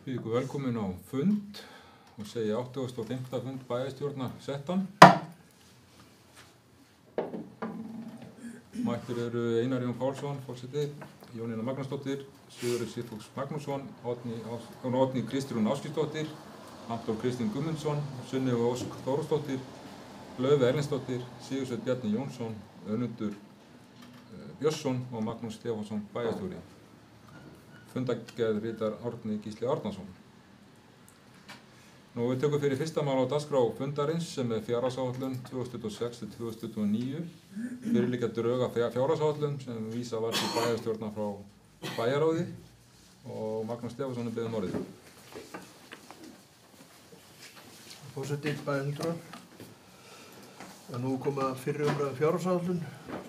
Býð ykkur velkomin á fund og segja 85. fund bæjarstjórnar settan. Mættir eru Einar Jón Pálsson, forseti, Jónína Magnúsdóttir, Sigurður Sigfús Magnússon, Oddný Kristrún Áskilsdóttir, Anton Kristinn Guðmundsson, Sunneva Ósk Þórsdóttir, Laufey Erlendsdóttir, Sigursveinn Bjarni Jónsson, Önundur Björnsson og Magnús Stefánsson bæjarstjóri. Fundargerð ritar Árni Gísli Árnason. Við tökum fyrir fyrsta mál á dagskrá fundarins sem fjárhagsáætlun 2026-2029. Fyrir liggja drög af fjárhagsáætlun sem vísað var til bæjarstjórnar frá bæjarráði og Magnús Stefánsson beðinn orðið. Forseti bæjarfulltrúar. Nú koma fyrri umræðu fjárhagsáætlun,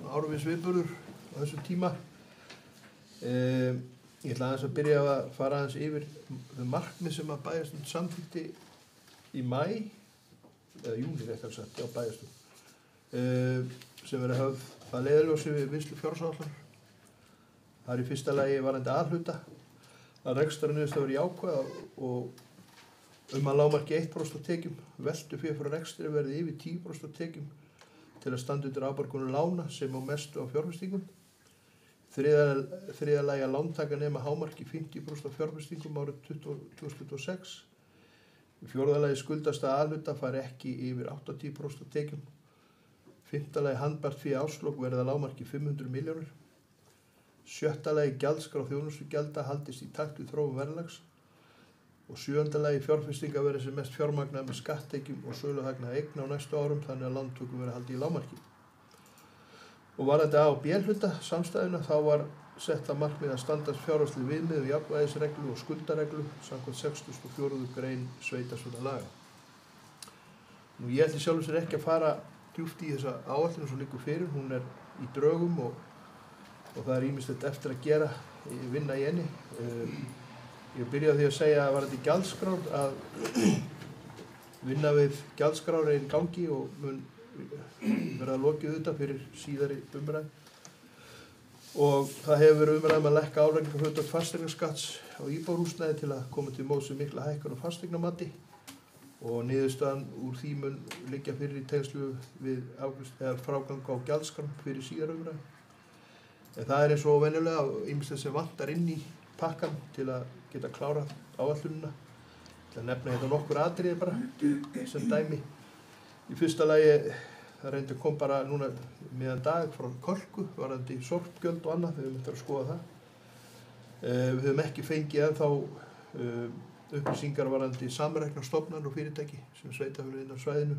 árvis viðburður á þessum tíma. Ég ætla aðeins að byrja að fara aðeins yfir þau markmið sem að bæjarstjórn samþykkti í maí, eða júní réttar sagt, á bæjarstjórn, sem verið höfð að leiðarljósi við vinnslu fjárhagsáætlunar. Það er í fyrsta lagi varðandi A-hluta, að rekstrarniðurstaða verið jákvæð og að lágmarki 1% af tekjum, veltufé frá rekstri verði yfir 10% af tekjum til að standa undir afborgunum lána sem á mestu á fjárfestingum. Þriðja lagi að lántaka nema hámarki 50% af fjárfestingum árið 2026. Í fjórða lagi skuldasta A-hluta fari ekki yfir 80% af tekjum. Fimmta lagi handbært fé árslok verði að lágmarki 500 milljónir. Sjötta lagi gjaldskrá þjónustugjalda haldist í takt við þróun verðlags. Og sjöunda lagi fjárfestinga verði sem mest fjármagnað með skatttekjum og söluhagnaði eigna á næstu árum þannig að lántökum verði haldið í lágmarki. Og varðandi A- og B-hluta samstæðuna þá var sett að markmið að standast fjárhagsleg viðmið og jafnvægisreglu og skuldareglu samkvæmt 64. grein sveitarstjórnarlaga. Ég ætli sjálfur sér ekki að fara djúpt í þessa áætlun sem liggur fyrir, hún er í drögum og það er ýmislegt eftir að gera, vinna í henni. Ég byrja á því að segja að varðandi gjaldskrár að vinna við gjaldskrár er í gangi og mun verða lokið þetta fyrir síðari umræðu. Og það hefur verið umræðum að lækka álagningarhlutfall fasteignaskatts á íbúðarhúsnæði til að koma til móts við mikla hækkun á fasteignamati og niðurstaðan úr því mun liggja fyrir í tengslum við frágang á gjaldskrám fyrir síðari umræðu. En það er eins og venjulega ýmislegt sem vantar inn í pakkan til að geta klárað áætlunina. Til að nefna þetta nokkur atriði bara sem dæmi. Í fyrsta lagi það reyndi kom bara núna miðan dag frá Kolku varðandi sorpgjöld og annað, við höfum eftir að skoða það. Við höfum ekki fengið ennþá upplýsingar varðandi samrekna stofnanir og fyrirtæki sem sveitarfélög inn á svæðinu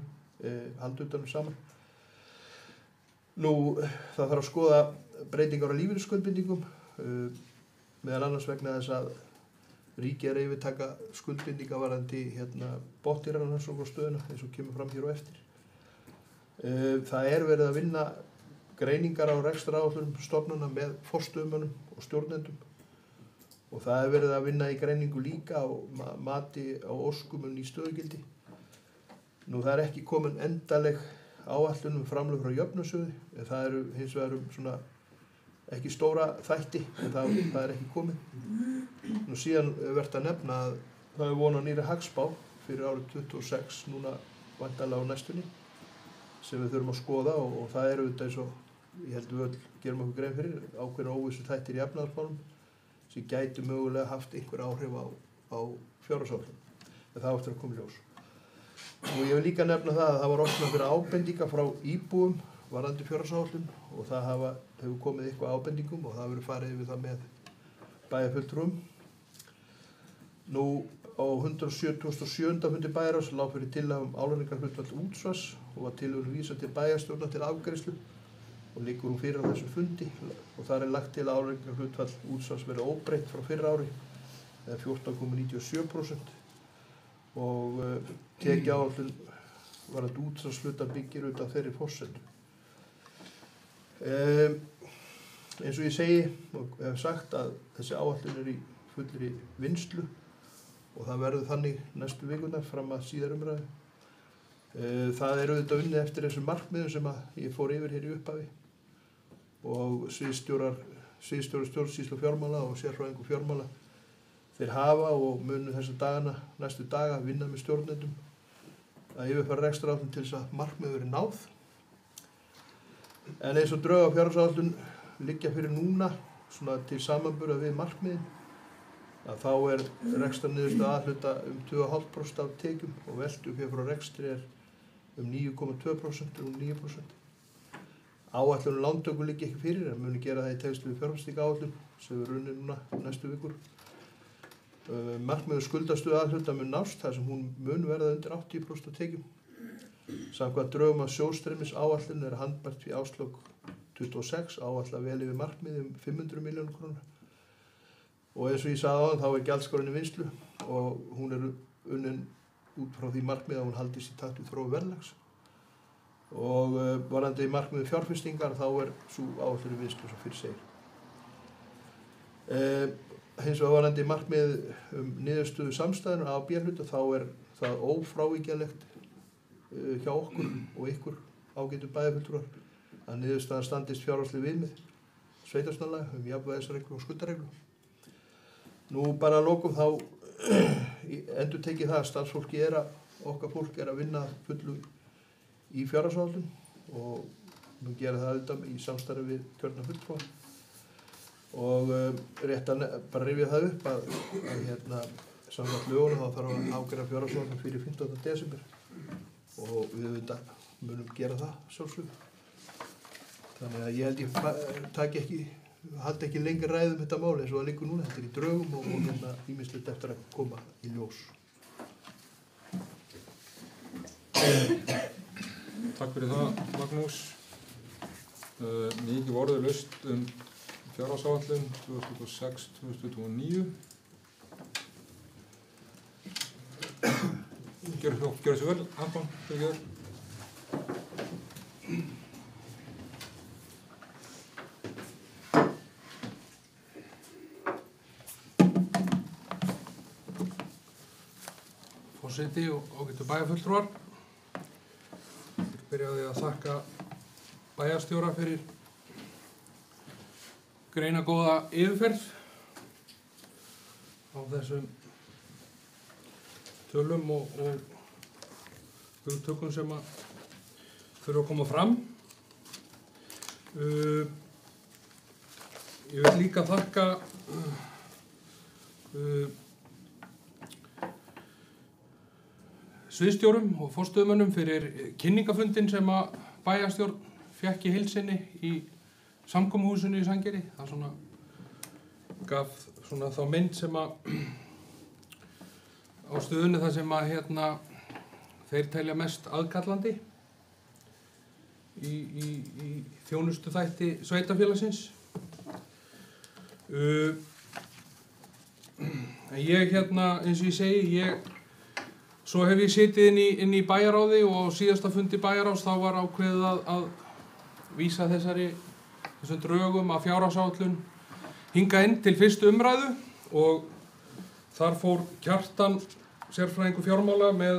halda utan um saman. Það þarf að skoða breytingar á lífeyrisskuldbindingum, meðal annars vegna þess að ríkið er að yfirtaka skuldbindinga varðandi botndýrarannsóknastöðina eins og kemur fram hér á eftir. Það er verið að vinna greiningar á rekstraráætlunum stofnana með forstöðumönnum og stjórnendum og það er verið að vinna í greiningu líka á mati á óskum í stöðugildi. Það er ekki komin endaleg áætlun framlög frá jöfnunarsjóði, en það eru hins vegar svona ekki stóra þætti, en það er ekki komið. Síðan vert að nefna að það er von á nýrri hagspá fyrir árið 2026 núna væntanlega á næstunni sem við þurfum að skoða og það eru auðvitað eins og ég held við öll gerum okkur grein fyrir ákveðna óvissu þættir í efnahagsmálum sem gætu mögulega haft einhver áhrif á fjárhagsáætlun, en það áttur að koma í ljós. Og ég vil líka nefna það að það var opnað fyrir ábendinga frá íbúum varðandi fjárhagsáætlun og það hefur komið eitthvað ábendingum og það verður farið yfir það með bæjarfulltrúum. Á 177. fundi bæjarráðs lá fyrir tillaga álagningarhlutfall útsvars og var tillögunni vísað til bæjarstjórnar til afgreiðslu og liggur hún fyrir á þessum fundi og þar er lagt til að álagningarhlutfall útsvars verði óbreytt frá fyrra ári eða 14,97% og tekjuáætlun varðandi útsvarshluta byggir utan þeirri forsendu. Eins og ég segi og hef sagt að þessi áætlun er í fullri vinnslu og það verður þannig næstu vikuna fram að síðar umræðu. Það er auðvitað unnið eftir þessum markmiðum sem ég fór yfir hér í upphafi og sviðsstjóri stjórnsýslu fjármála og sérfræðingur fjármála Þeir hafa og munu þessa dagana, næstu daga, vinna með stjórnendum að yfirfara rekstraráætlun til þess að markmið verið náð. En eins og drög á fjárhagsáætlun liggja fyrir núna, svona til samanburða við markmiðin, að þá rekstrarniðurstaða A-hluta 2,5% af tekjum og veltufé frá rekstri um 9,2% og 9%. Áætlun lántöku liggja ekki fyrir en muni gera það í tengslum við fjárfestingaráætlun sem við runni núna næstu vikur. Markmiður skuldastöðu A-hluta mun nást þar sem hún mun verða undir 80% af tekjum. Samkvæmt drögum af sjóðstreymis áætlun handbært í árslok 26 áætla vel yfir markmiði 500 milljónir króna. Og eins og ég sagði áðan þá gjaldskrárinn í vinnslu og hún unnin út frá því markmiði að hún haldist í takt við þróun verðlags. Og varðandi markmiði fjárfestingar þá sú áætlun í vinnslu sem fyrir segir. Hins vegar varðandi markmið niðurstöðu samstæðuna á B-hluta þá það ófrávíkjanlegt hjá okkur og ykkur ágætu bæjarfulltrúar að niðurstaðan standist fjárhagsleg viðmið sveitarstjórnarlaga jafnvægisreglu og skuldareglu. Nú bara að lokum þá endurtekið það að starfsfólki okkar fólk að vinna fullu í fjárhagsáætlun og mun gera það auðvitað í samstarfi við kjörna fulltrúa. Og rétt að bara rifja það upp að samkvæmt lögunum þá þarf að afgreiða fjárhagsáætlun fyrir 15. desember og við auðvitað munum gera það sjálfsögðu. Þannig að ég held ég haldi ekki lengi ræðum þetta mál eins og það liggur núna. Þetta í drögum og ýmislegt eftir að koma í ljós. Takk fyrir það, Magnús. Mikið orðulaust fjárhagsáætlun 2026-2029. Gjörðu svo vel, Anton, fyrir þér. Forseti og ágætu bæjarfulltrúar. Ég byrjaði að þakka bæjarstjóra fyrir greinagóða yfirferð á þessum tölum og hugtökum sem þurfa að koma fram. Ég vil líka þakka sviðsstjórum og forstöðumönnum fyrir kynningafundinn sem að bæjarstjórn fékk í heild sinni í samkomuhúsinu í Sandgerði. Það gaf þá mynd sem á stöðunni þar sem að þeir telja mest aðkallandi í þjónustuþætti sveitarfélagsins. Ég eins og ég segi, svo hef ég setið inn í bæjarráði og á síðasta fundi bæjarráðs þá var ákveðið að vísa þessum drögum af fjárhagsáætlun hingað inn til fyrstu umræðu og þar fór Kjartan, sérfræðingur fjármála, með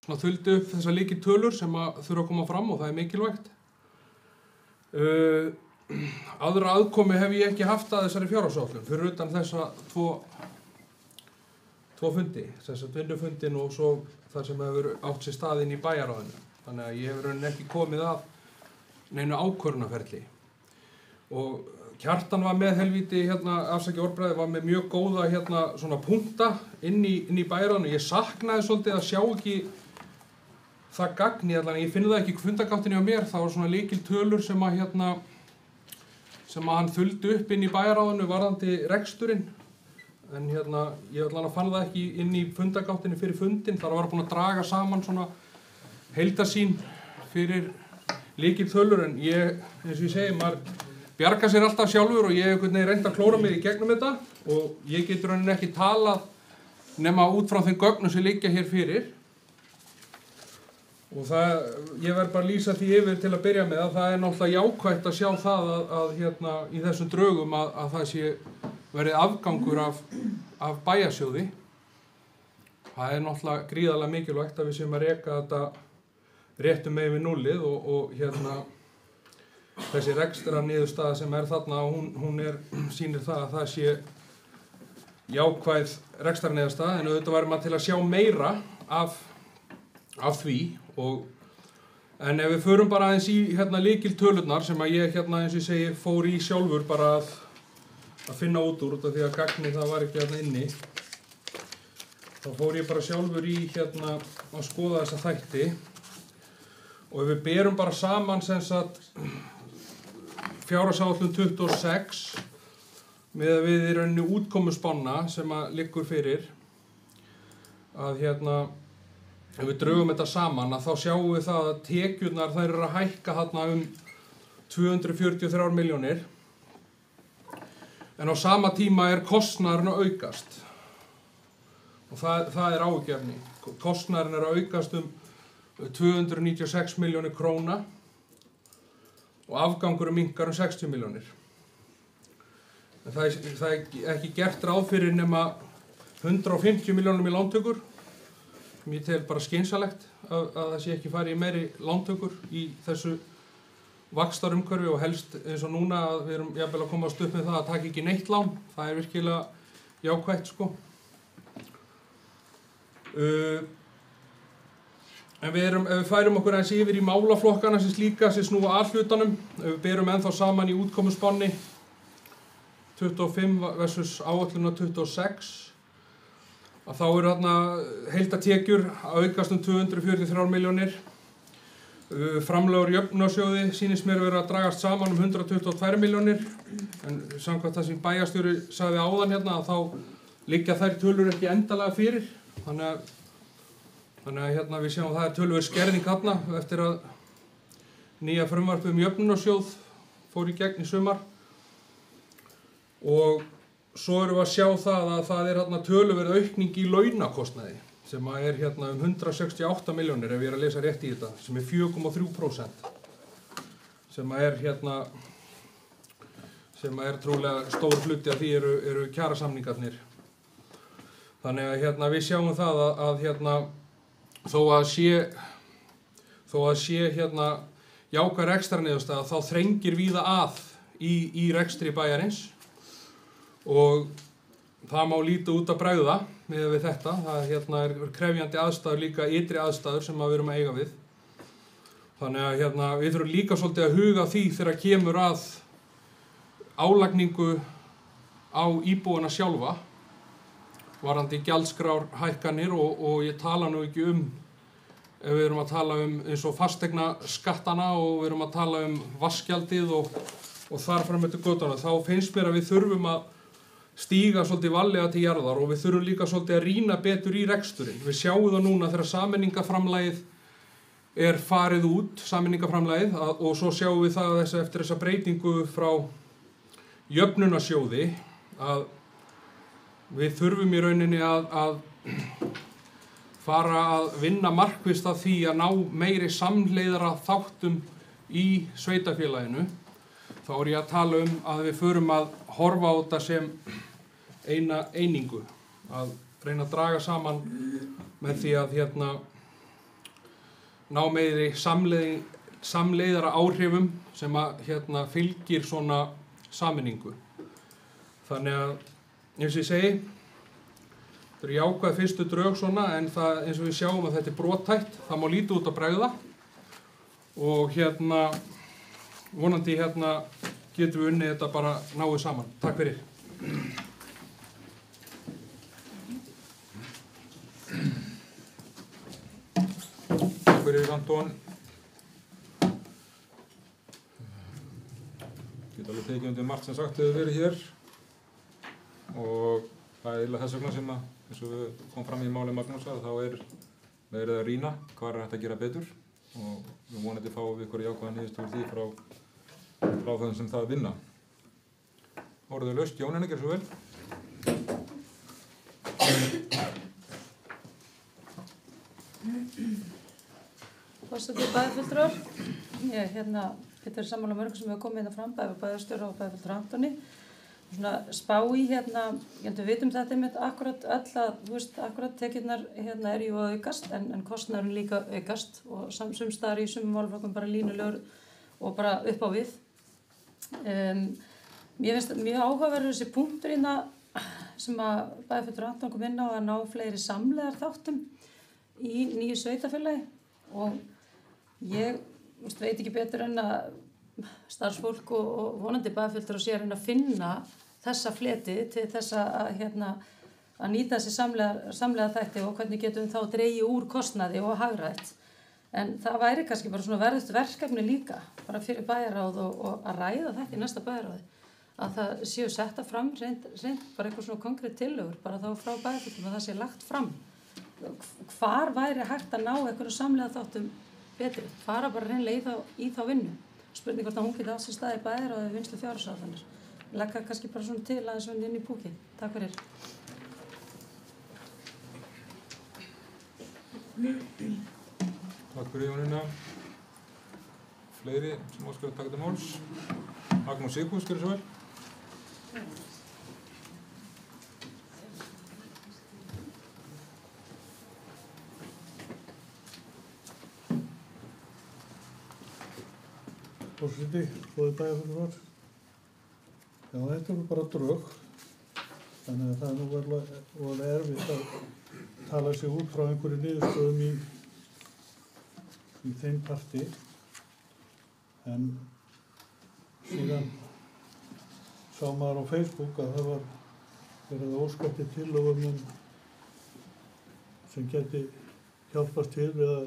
þuldi upp þessar lykiltölur sem þurfa að koma fram og það mikilvægt. Aðra aðkomu hef ég ekki haft að þessari fjárhagsáætlun fyrir utan þessa tvo fundi, þess að vinnufundin og svo það sem hefur átt sér stað inn í bæjarráðinu. Þannig að ég hefur rauninni ekki komið að neinu ákvörðunarferli. Og Kjartan var með helvíti, afsakið orðbragðið, var með mjög góða svona punkta inn í bæjarráðinu. Ég saknaði svolítið að sjá ekki það gagn ég finn það ekki í fundagáttinni á mér. Það var svona lykiltölur sem hann þuldi upp inn í bæjarráðinu varðandi reksturinn. En ég fann það ekki inn í fundagáttinni fyrir fundin. Þar var búin að draga saman svona heildarsýn fyrir lykiltölur en eins og ég segi, maður bjargar sér alltaf sjálfur og ég hef reynt að klóra mig í gegnum þetta og ég getur rauninni ekki talað nema út frá þeim gögnum sem liggja hér fyrir. Og ég verð bara að lýsa því yfir til að byrja með að það náttúrulega jákvætt að sjá það að í þessum drögum að það sé verið afgangur af bæjarsjóði. Það náttúrulega gríðarlega mikilvægt að við séum að reka þetta réttum megin við núllið og þessi rekstra niðurstaða sem þarna, hún sýnir það að það sé jákvæð rekstra niðurstaða, en auðvitað væri maður til að sjá meira af því. En ef við förum bara aðeins í lykiltölurnar sem að ég eins og ég segi fór í sjálfur bara að finna út úr því að gagnið það var ekki inni, þá fór ég bara sjálfur í að skoða þessa þætti. Og ef við berum bara saman sem sagt fjárhagsáætlun 26 með við í rauninni útkomuspánna sem að liggur fyrir, að ef við drögum þetta saman að þá sjáum við það að tekjurnar þær eru að hækka þarna 243 milljónir, en á sama tíma kostnaðurinn að aukast. Og það áhyggjuefni. Kostnaðurinn að aukast 296 milljónir króna og afgangurinn minnkar 60 milljónir. En það ekki gert ráð fyrir nema 150 milljónum í lántökur, sem ég tel bara skynsamlegt að það sé ekki farið í meiri lántökur í þessu vaxtarumhverfi og helst eins og núna að við erum jafnvel að komast upp með það að taka ekki neitt lán. Það virkilega jákvætt sko. En ef við færum okkur aðeins yfir í málaflokkana sem slíka sem snúa að hlutanum, ef við berum ennþá saman í útkomuspánni 25 versus áætlunna 26, að þá þarna heildartekjur að aukast 243 milljónir. Framlögur jöfnunarsjóði sýnist mér vera að dragast saman 122 milljónir, en samkvæmt það sem bæjarstjóri sagði áðan að þá liggja þær tölur ekki endalega fyrir, þannig að við sjáum að það töluvert skerðing þarna eftir að nýja frumvarp jöfnunarsjóð fór í gegn í sumar. Og svo erum við að sjá það að það þarna töluverð aukning í launakostnaði sem að 168 milljónir ef ég að lesa rétt í þetta, sem 4,3%, sem trúlega stór hluti af því eru kjarasamningarnir. Þannig að við sjáum það að þó að sé jákvæð rekstrarniðurstaða þá þrengir víða að í rekstri bæjarins. Og það má lítið út að bregða miðað við þetta. Það krefjandi aðstæður líka ytri aðstæður sem við erum að eiga við. Þannig að við þurfum líka svolítið að huga því þegar kemur að álagningu á íbúana sjálfa varðandi gjaldskrárhækkanir og ég tala nú ekki ef við erum að tala eins og fasteignaskattana og við erum að tala vassgjaldið og þar fram eftir götunum, þá finnst mér að við þurfum að stíga svolítið varlega til jarðar og við þurfum líka svolítið að rýna betur í reksturinn. Við sjáum það núna þegar sameiningaframlagið farið út, sameiningaframlagið, og svo sjáum við það eftir þessa breytingu frá jöfnunarsjóði að við þurfum í rauninni að fara að vinna markvisst að því að ná meiri samleiðara þáttum í sveitarfélaginu. Þá ég að tala að við förum að horfa á þetta sem eina einingu, að reyna að draga saman með því að ná meiri samleiðara áhrifum sem að fylgir svona sameiningu. Þannig að eins og ég segi, þetta eru jákvæð fyrstu drög svona, en það eins og við sjáum að þetta brothætt, það má lítið út að bregða og vonandi getum við unnið þetta bara náið saman. Takk fyrir. Takk fyrir Anton. Get alveg tekið undir margt sem sagt hefur verið hér og það eiginlega þess vegna sem eins og við komum fram í máli Magnúsar, þá verið að rýna hvað hægt að gera betur og við vonandi fáum við ykkur jákvæða niðurstöður því frá þeim sem það vinna. Orðið laust, Jón Henrik, svo vel. Forseti bæjarfulltrúar, ég getur verið sammála mörgum sem hefur komið fram, bæjarstjóra og bæjarfulltrúar Antoni. Svona spá í ég held við vitum þetta einmitt akkurat öll að, akkurat tekjurnar jú að aukast en kostnaðurinn líka aukast og sumstaðar í sumum málaflokkum bara línulegur og bara upp á við. Mér finnst mjög áhugaverður þessi punktur hérna sem að bæjarfulltrúi Anton kom inn á að ná fleiri samlegar þáttum í nýju sveitarfélagi og ég veit ekki betur en að starfsfólk og vonandi bæjarfulltrúi sé að reyna að finna þessa fleti til þess að nýta þessi samlega þætti og hvernig getum þá dregið úr kostnaði og hagrætt. En það væri kannski bara svona verðugt verkefni líka, bara fyrir bæjarráð og að ræða þetta í næsta bæjarráði. Að það séu setta fram, reynd bara eitthvað svona konkrétt tillögur, bara þá frá bæjarfulltrúum að það sé lagt fram. Hvar væri hægt að ná einhverju samlega þáttum betri? Fara bara reynlega í þá vinnu. Spurning hvort að hún geti á sér staði bæjarráði við vinnslu fjárhagsáætlanir. Legga kannski bara svona til aðeins inn í púkið. Takk fyrir. Takk fyrir Jónína. Fleiri sem óskar að taka til máls. Magnús Sigfús, gjörðu svo vel. Forseti, góðir bæjarfulltrúar. Já, þetta eru bara drög, þannig að það er nú verið erfitt að tala sig út frá einhverju niðurstöðum í þeim parti. En síðan sá maður á Facebook að það var verið að óska eftir tillögum sem geti hjálpast til við að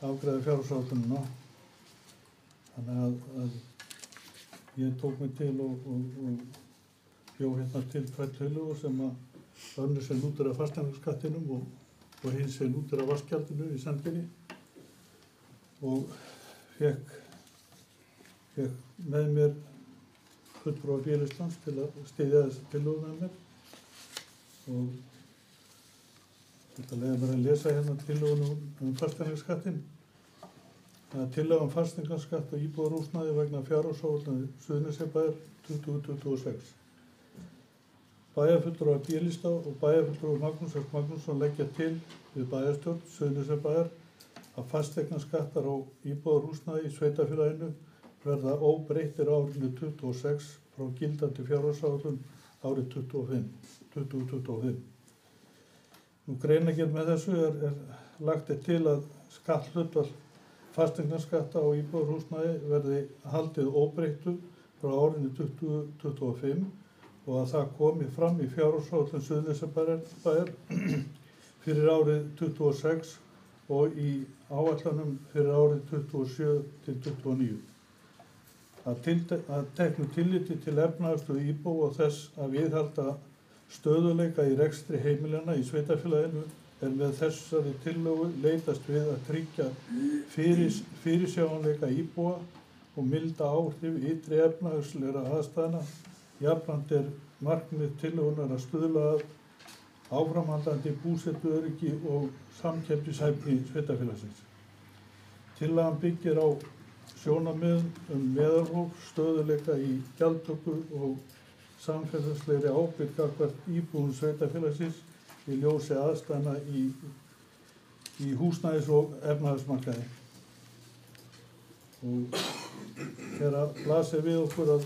afgreiða fjárhagsáætlunina. Þannig að ég tók mig til og bjó hérna til tvær tillögur sem að önnur sem lútur af fasteignaskattinum og hinn sem lútur af vatnsgjaldinu í Sandgerði og fékk með mér fulltrúa B-listans til að styðja þessa tillögu með mér og þetta leiði mér að lesa hérna tillögun fasteignaskattin. Það er tillaga fasteignaskatt og íbúðarhúsnæði vegna fjárhagsáætlunar Suðurnesjabæjar 2026. Bæjarfulltrúar B-lista og bæjarfulltrúi Magnús S. Magnússon leggja til við bæjarstjórn Suðurnesjabæjar að fasteignaskattar á íbúðarhúsnæði í sveitarfélaginu verða óbreyttir árinu 26 frá gildandi fjárhagsáætlun árið 2025. Greinargerð með þessu er lagt til að skatthlutfall fasteignaskatta á íbúðarhúsnæði verði haldið óbreyttu frá árinu 2025 og að það komi fram í fjárhagsáætlun Suðurnesjabæjar fyrir árið 26 og í áætlunum fyrir árið 27 til 29. Að teknu tilliti til efnahagsstöðu íbúa og þess að viðhalda stöðugleika í rekstri heimilanna í sveitarfélaginu er með þessari tillögu leitast við að tryggja fyrirsjáanleika íbúa og milda áhrif ytri efnahagslegra aðstæðna. Jafnframt er markmið tillögunnar að stuðla að áframhaldandi búsetuöryggi og samkeppnishæfni sveitarfélagsins. Tillagan byggir á sjónarmiðum meðalhóf, stöðugleika í gjaldtöku og samfélagslegri ábyrgð gagnvart íbúum sveitarfélagsins í ljósi aðstæðna í húsnæðis- og efnahagsmarkaði. Og þegar blasir við okkur að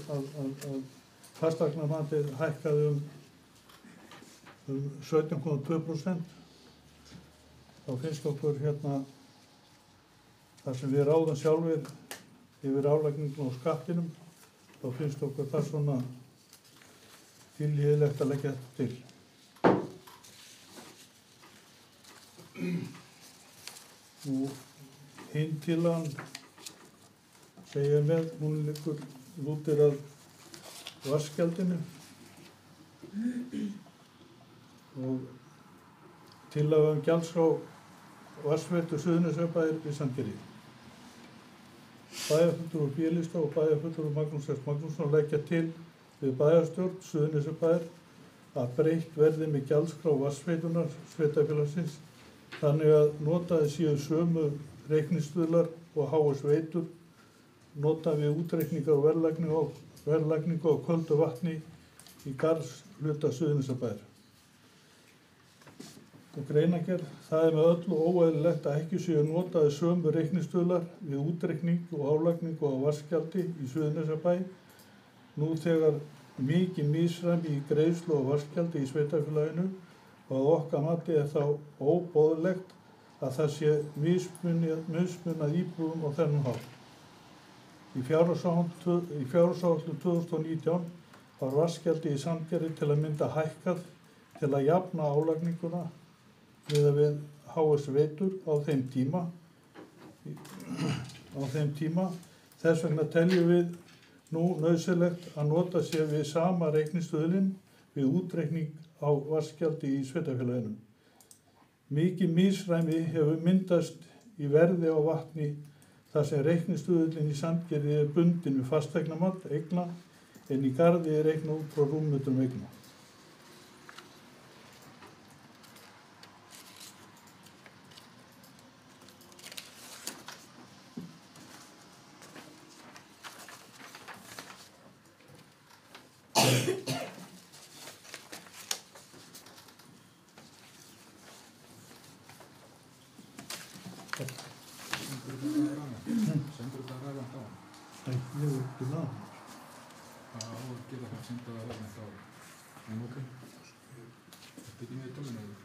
fasteignamatið hækkaði um 17,2%, þá finnst okkur hérna þar sem við ráðum sjálfir yfir álagningu á skattinum, þá finnst okkur það svona tilhlýðilegt að leggja þetta til. Nú, hinn tillagan segja með, hún lútir að vatnsgjaldinu og tillaga gjaldskrá vatnsveitu Suðurnesjabæjar í Sandgerði. Bæjarfulltrúi B-lista og bæjarfulltrúi Magnús S. Magnússon leggja til við bæjarstjórn Suðurnesjabæjar að breytt verði með gjaldskrá vatnsveitunar sveitarfélagsins þannig að notaði séu sömu reikningsstuðlar og HS veitur nota við útreikningar og verðlagningu á köldu vatni í garðshluta Suðurnesjabæjar. og greinargerð. Það með öllu óeðlilegt að ekki séu notaði sömu reiknistuðlar við útreikning og álagningu á vatnsgjaldi í Suðurnesjabæ nú þegar mikið misræmi í greiðslu og vatnsgjaldi í sveitarfélaginu og að okkar mati þá óboðlegt að það sé mismunað íbúðum á þennan hátt. Í fjárhagsáætlun 2019 var vatnsgjaldi í Sandgerði til að mynda hækkað til að jafna álagninguna við HS veitur á þeim tíma. Þess vegna teljum við nú nauðsynlegt að nota sér við sama reiknistuðlinn við útreikning á vatnsgjaldi í sveitarfélaginu. Mikið misræmi hefur myndast í verði á vatni þar sem reiknistuðullinn í Sandgerði bundinn við fasteignamat eigna en í Garði reiknað út frá rúmmetrum eigna. Sendur þetta rafrænt á? Nei, ég er ekki náð. Það á að gera það, senda það rafrænt á. En ok. Þetta ekki með í tölvuna eða?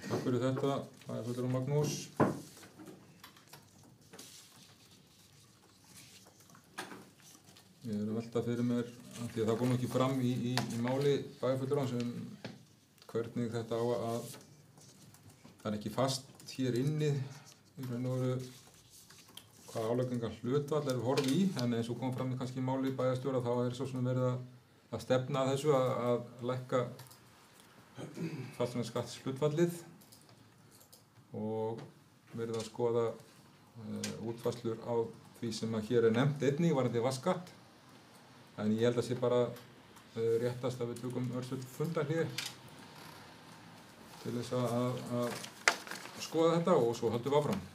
Takk fyrir þetta, bæjarfulltrúi Magnús. Ég er að velta fyrir mér, af því að það kom ekki fram í máli bæjarfulltrúans hvernig þetta á að það er ekki fast hér inni í raun og veru hvað álagningar hlutfall er við horfum í, en eins og kom fram í kannski máli bæjarstjóra þá er svo sem verið að stefna að þessu að lækka fasteignaskattshlutfallið og verið að skoða útfærslur á því sem að hér er nefnt einnig varðandi vatnsskatt. En ég held að sé bara réttast að við tökum örstutt fundarhlé til þess að skoða þetta og svo höldum við áfram.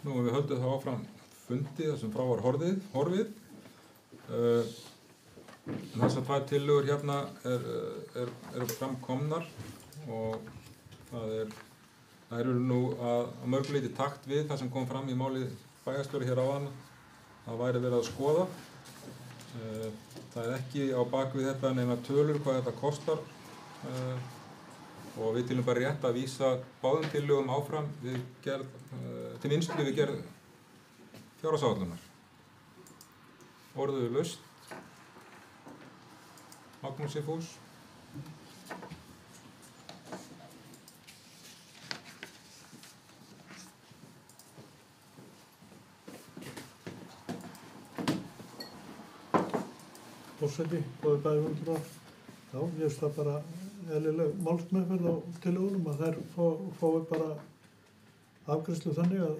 Við höldum þá áfram fundi þar sem frá var horfið. Þessar tvær tillögur hérna eru framkomnar og það eru nú að mörgu leyti takt við það sem kom fram í máli bæjarstjóra hér áðan. Það væri verið að skoða. Það er ekki á bakvið þetta neina tölur hvað þetta kostar og við teljum bara rétt að vísa báðum tillögum áfram til vinnslu við gerð fjárhagsáætlunar. Orðuðu laust. Magnús Sigfús. Forseti, góðir bæjarfulltrúar. Já, ég veist það bara eðlileg málsmeðferð á tillögunum að þær fái bara afgreiðslu þannig að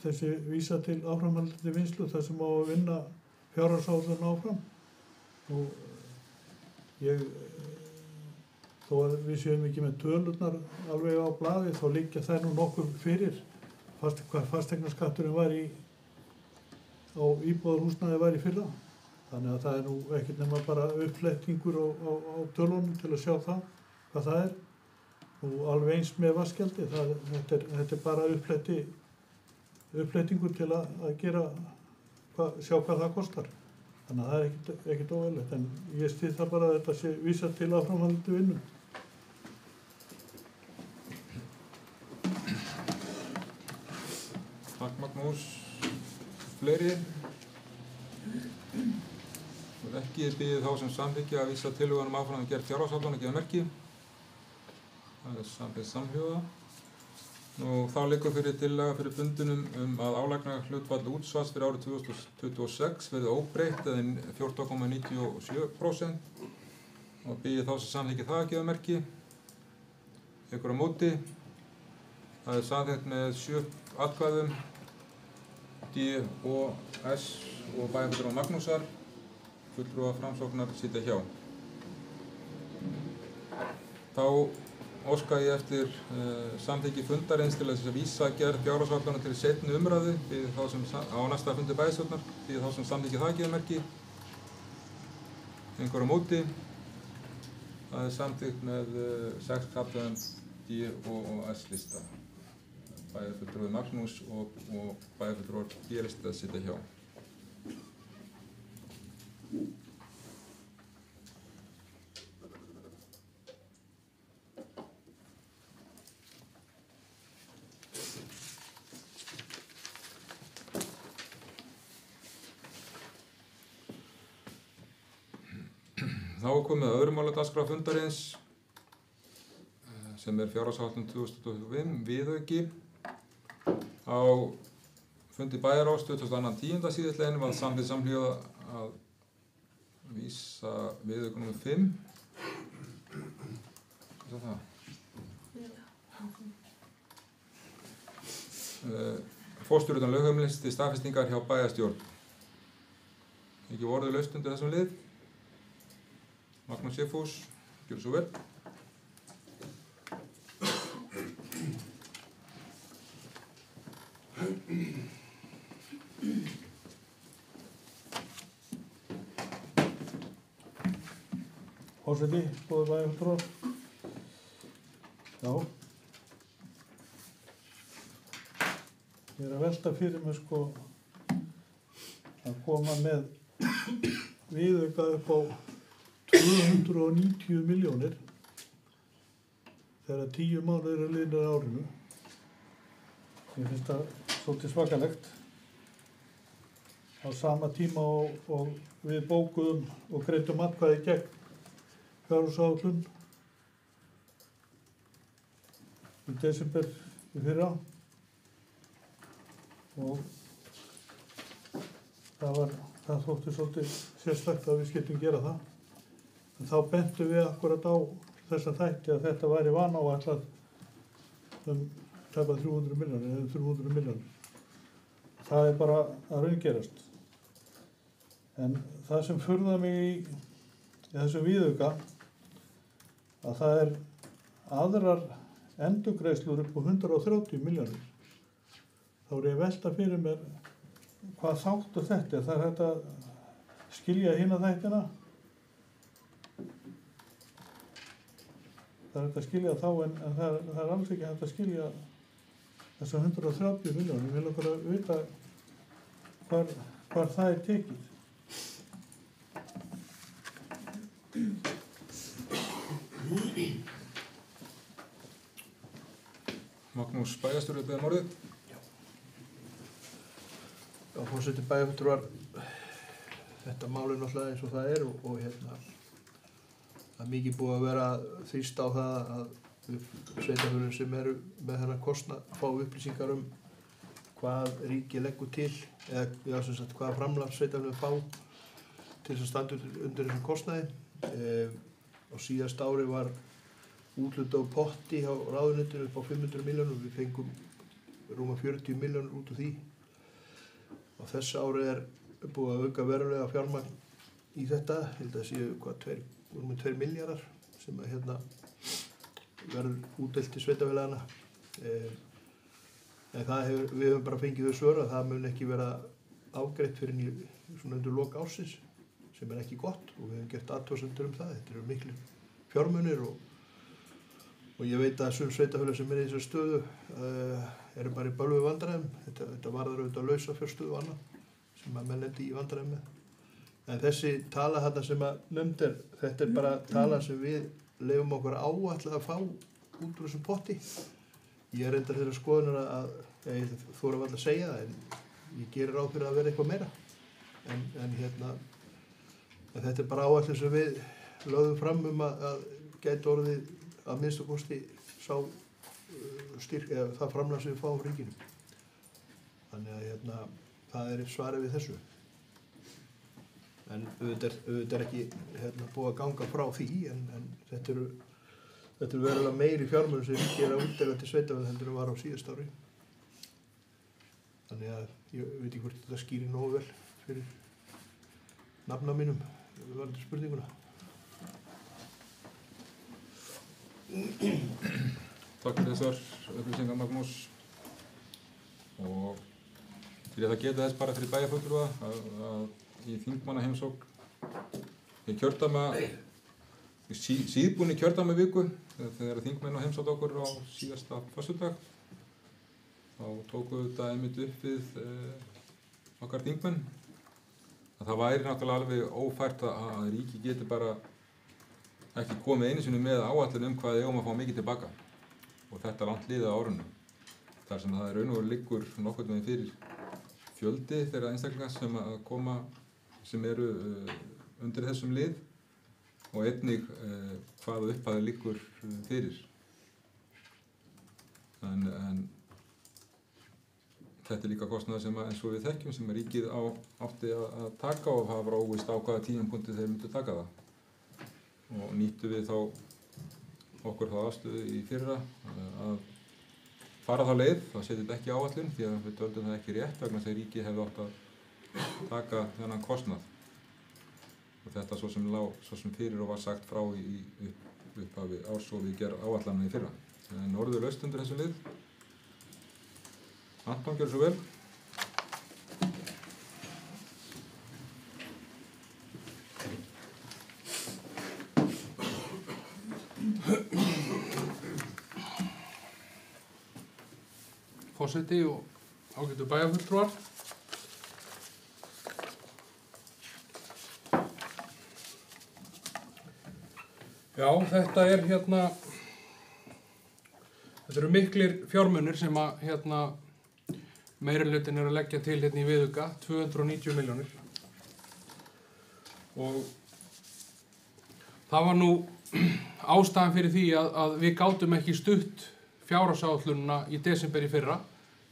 þessi vísa til áframhaldandi vinnslu þar sem á að vinna fjárhagsáætlun áfram. Og ég, þó að við séum ekki með tölurnar alveg á blaði, þá liggja þær nú nokkuð fyrir hvað fasteignaskatturinn var á íbúðarhúsnæði var í fyrra. Þannig að það er nú ekkert nema bara uppflettingur á tölunum til að sjá það, hvað það er. Og alveg eins með vatnsgjaldi, þetta er bara uppflettingur til að gera, sjá hvað það kostar. Þannig að það er ekkert óeðlilegt, en ég styð það bara að þetta sé vísað til áframhaldandi vinnu. Takk Magnús. Fleiri? Ekki býðið þá sem samþykkja að vísa tillögunum áfram gerð fjárhagsáætlunar gefa merki. Það er samhljóða. Þá liggur fyrir tillaga fyrir fundinum að álagningarhlutfall útsvars fyrir árið 2026 verði óbreytt eða 14,97% og býðið þá sem samþykkja það að gefa merki. Ykkur á móti. Það er samþykkt með 7 atkvæðum. D, O, S og bæjarfulltrúa Magnúsar. Fulltrúa Framsóknar sitja hjá. Þá óska ég eftir samþykki fundarins til að vísa gerð fjárhagsáætlunar til seinni umræðu á næsta fundi bæjarstjórnar, því þá sem samþykki það gefa merki. Einhver á móti. Það er samþykkt með 6 atkvæðum D og S lista. Bæjarfulltrúi Magnús og bæjarfulltrúar B-lista sitja hjá. Þá er komið að öðrum máladagskrá fundarins sem er fjárhagsáætlun 2025 viðauki. Á fundi bæjarráðs 22.10. síðastliðnum var samþykkt samhljóða að vísa viðauka nr. 5. Hvað er það? Forstjóri utan lögheimilis til staðfestingar hjá bæjarstjórn. Ekki orðið laust undir þessum lið. Magnús Sigfús, gjörðu svo vel. Forseti, góðir bæjarfulltrúar. Já. Ég er að velta fyrir mig að koma með viðauka upp á 290 milljónir þegar 10 mánuðir eru liðnir á árinu. Ég finnst það svolítið svakalegt. Á sama tíma og við bókuðum og greiddum atkvæði gegn fjárhagsáætlun í desember í fyrra og það þótti svolítið sérstakt að við skyldum gera það. En þá bentum við akkurat á þessa þætti að þetta væri vanáætlað tæpa 300 milljónir eða 300 milljónir. Það er bara að raungerast. En það sem furðar mig í þessum viðauka að það er aðrar endurgreiðslur upp á 130 milljónir. þá er ég að velta fyrir mér hvað þáttur þetta er. Það er hægt að skilja hina þættina. Það er hægt að skilja þá en það er alls ekki hægt að skilja þessar 130 milljónir. Ég vil okkur að vita hvar það er tekið. Magnús bæjarstjóri beðum orðið. Já, forseti bæjarfulltrúar, þetta mál er náttúrulega eins og það er og það er mikið búið að vera þrýst á það að sveitarfélögin sem eru með þennan kostnað fá upplýsingar hvað ríkið leggur til eða sem sagt hvaða framlag sveitarfélögin fá til þess að standa undir þessum kostnaði. Á síðasta ári var úthlutað á potti hjá ráðuneytinu upp á 500 milljónir. Við fengum rúma 40 milljónir út úr því. Á þessu ári er búið að auka verulega fjármagn í þetta. Ég held að séu rúma 2 milljarðar sem að verður útdeilt til sveitarfélagana. En við höfum bara fengið þau svör að það mun ekki vera afgreitt fyrir svona undir lok ársins, sem er ekki gott og við höfum gert athugasemdir það. Þetta eru miklu fjármunir og ég veit að sum sveitarfélög sem er í þessari stöðu eru bara í bölvuðu vandræðum. Þetta varðar auðvitað lausafjárstöðu og annað sem að menn lendi í vandræðum með. En þessi tala þarna sem að nefnd þetta er bara tala sem við leyfum okkur áætla að fá út úr þessum potti. Ég er reyndar þeirra skoðunar að ég þori varla að segja það, en ég gerir ráð fyrir að vera eitthvað meira. En þetta er bara áætlun sem við lögðum fram að gæti orðið að minnsta kosti sá styrk eða það framlag sem við fáum ríkinu. Þannig að það er svarið við þessu. En auðvitað er ekki búið að ganga frá því, en þetta eru verulega meiri fjármunir sem ríkið er að útdeila til sveitarfélaga heldur en var á síðasta ári. Þannig að ég veit ekki hvort þetta skýrir nógu vel fyrir nafna mínum varðandi spurninguna. Takk fyrir þessar upplýsingar, Magnús. Og til að geta þess bara fyrir bæjarfulltrúa að í þingmannaheimsókn í kjördæma, síðbúinni kjördæmaviku, þegar þingmenn á heimsótt okkur á síðasta föstudag, þá tóku þetta einmitt upp við okkar þingmenn að það væri náttúrulega alveg ófært að ríki geti bara ekki komið einu sinni með áætlun hvað eigum að fá mikið tilbaka og þetta langt liðið á árunum. Þar sem það er raun og liggur nokkurn veginn fyrir fjöldi þeirra einstaklinga sem að koma sem eru undir þessum lið og einnig hvaða upphæð liggur fyrir. En þetta er líka kostnaður sem eins og við þekkjum sem ríkið átti að taka og það var óvíst á hvaða tímapunkti þeir myndu taka það. Og nýttu við þá okkur þá afstöðu í fyrra að fara þá leið, það setið ekki áætlun því að við töldum það ekki rétt vegna þess að ríkið hefði átt að taka þennan kostnað. Og þetta svo sem fyrir og var sagt frá í upphafi árs og við gerum áætlanina í fyrra. En orðið laust undir þessum lið. Anton, gjörðu svo vel. Forseti og ágætu bæjarfulltrúar. Já, þetta er þetta eru miklir fjármunir sem að meirihlutin er að leggja til í viðauka, 290 milljónir. Og það var nú ástæðan fyrir því að við gátum ekki stutt fjárhagsáætlunina í desember í fyrra,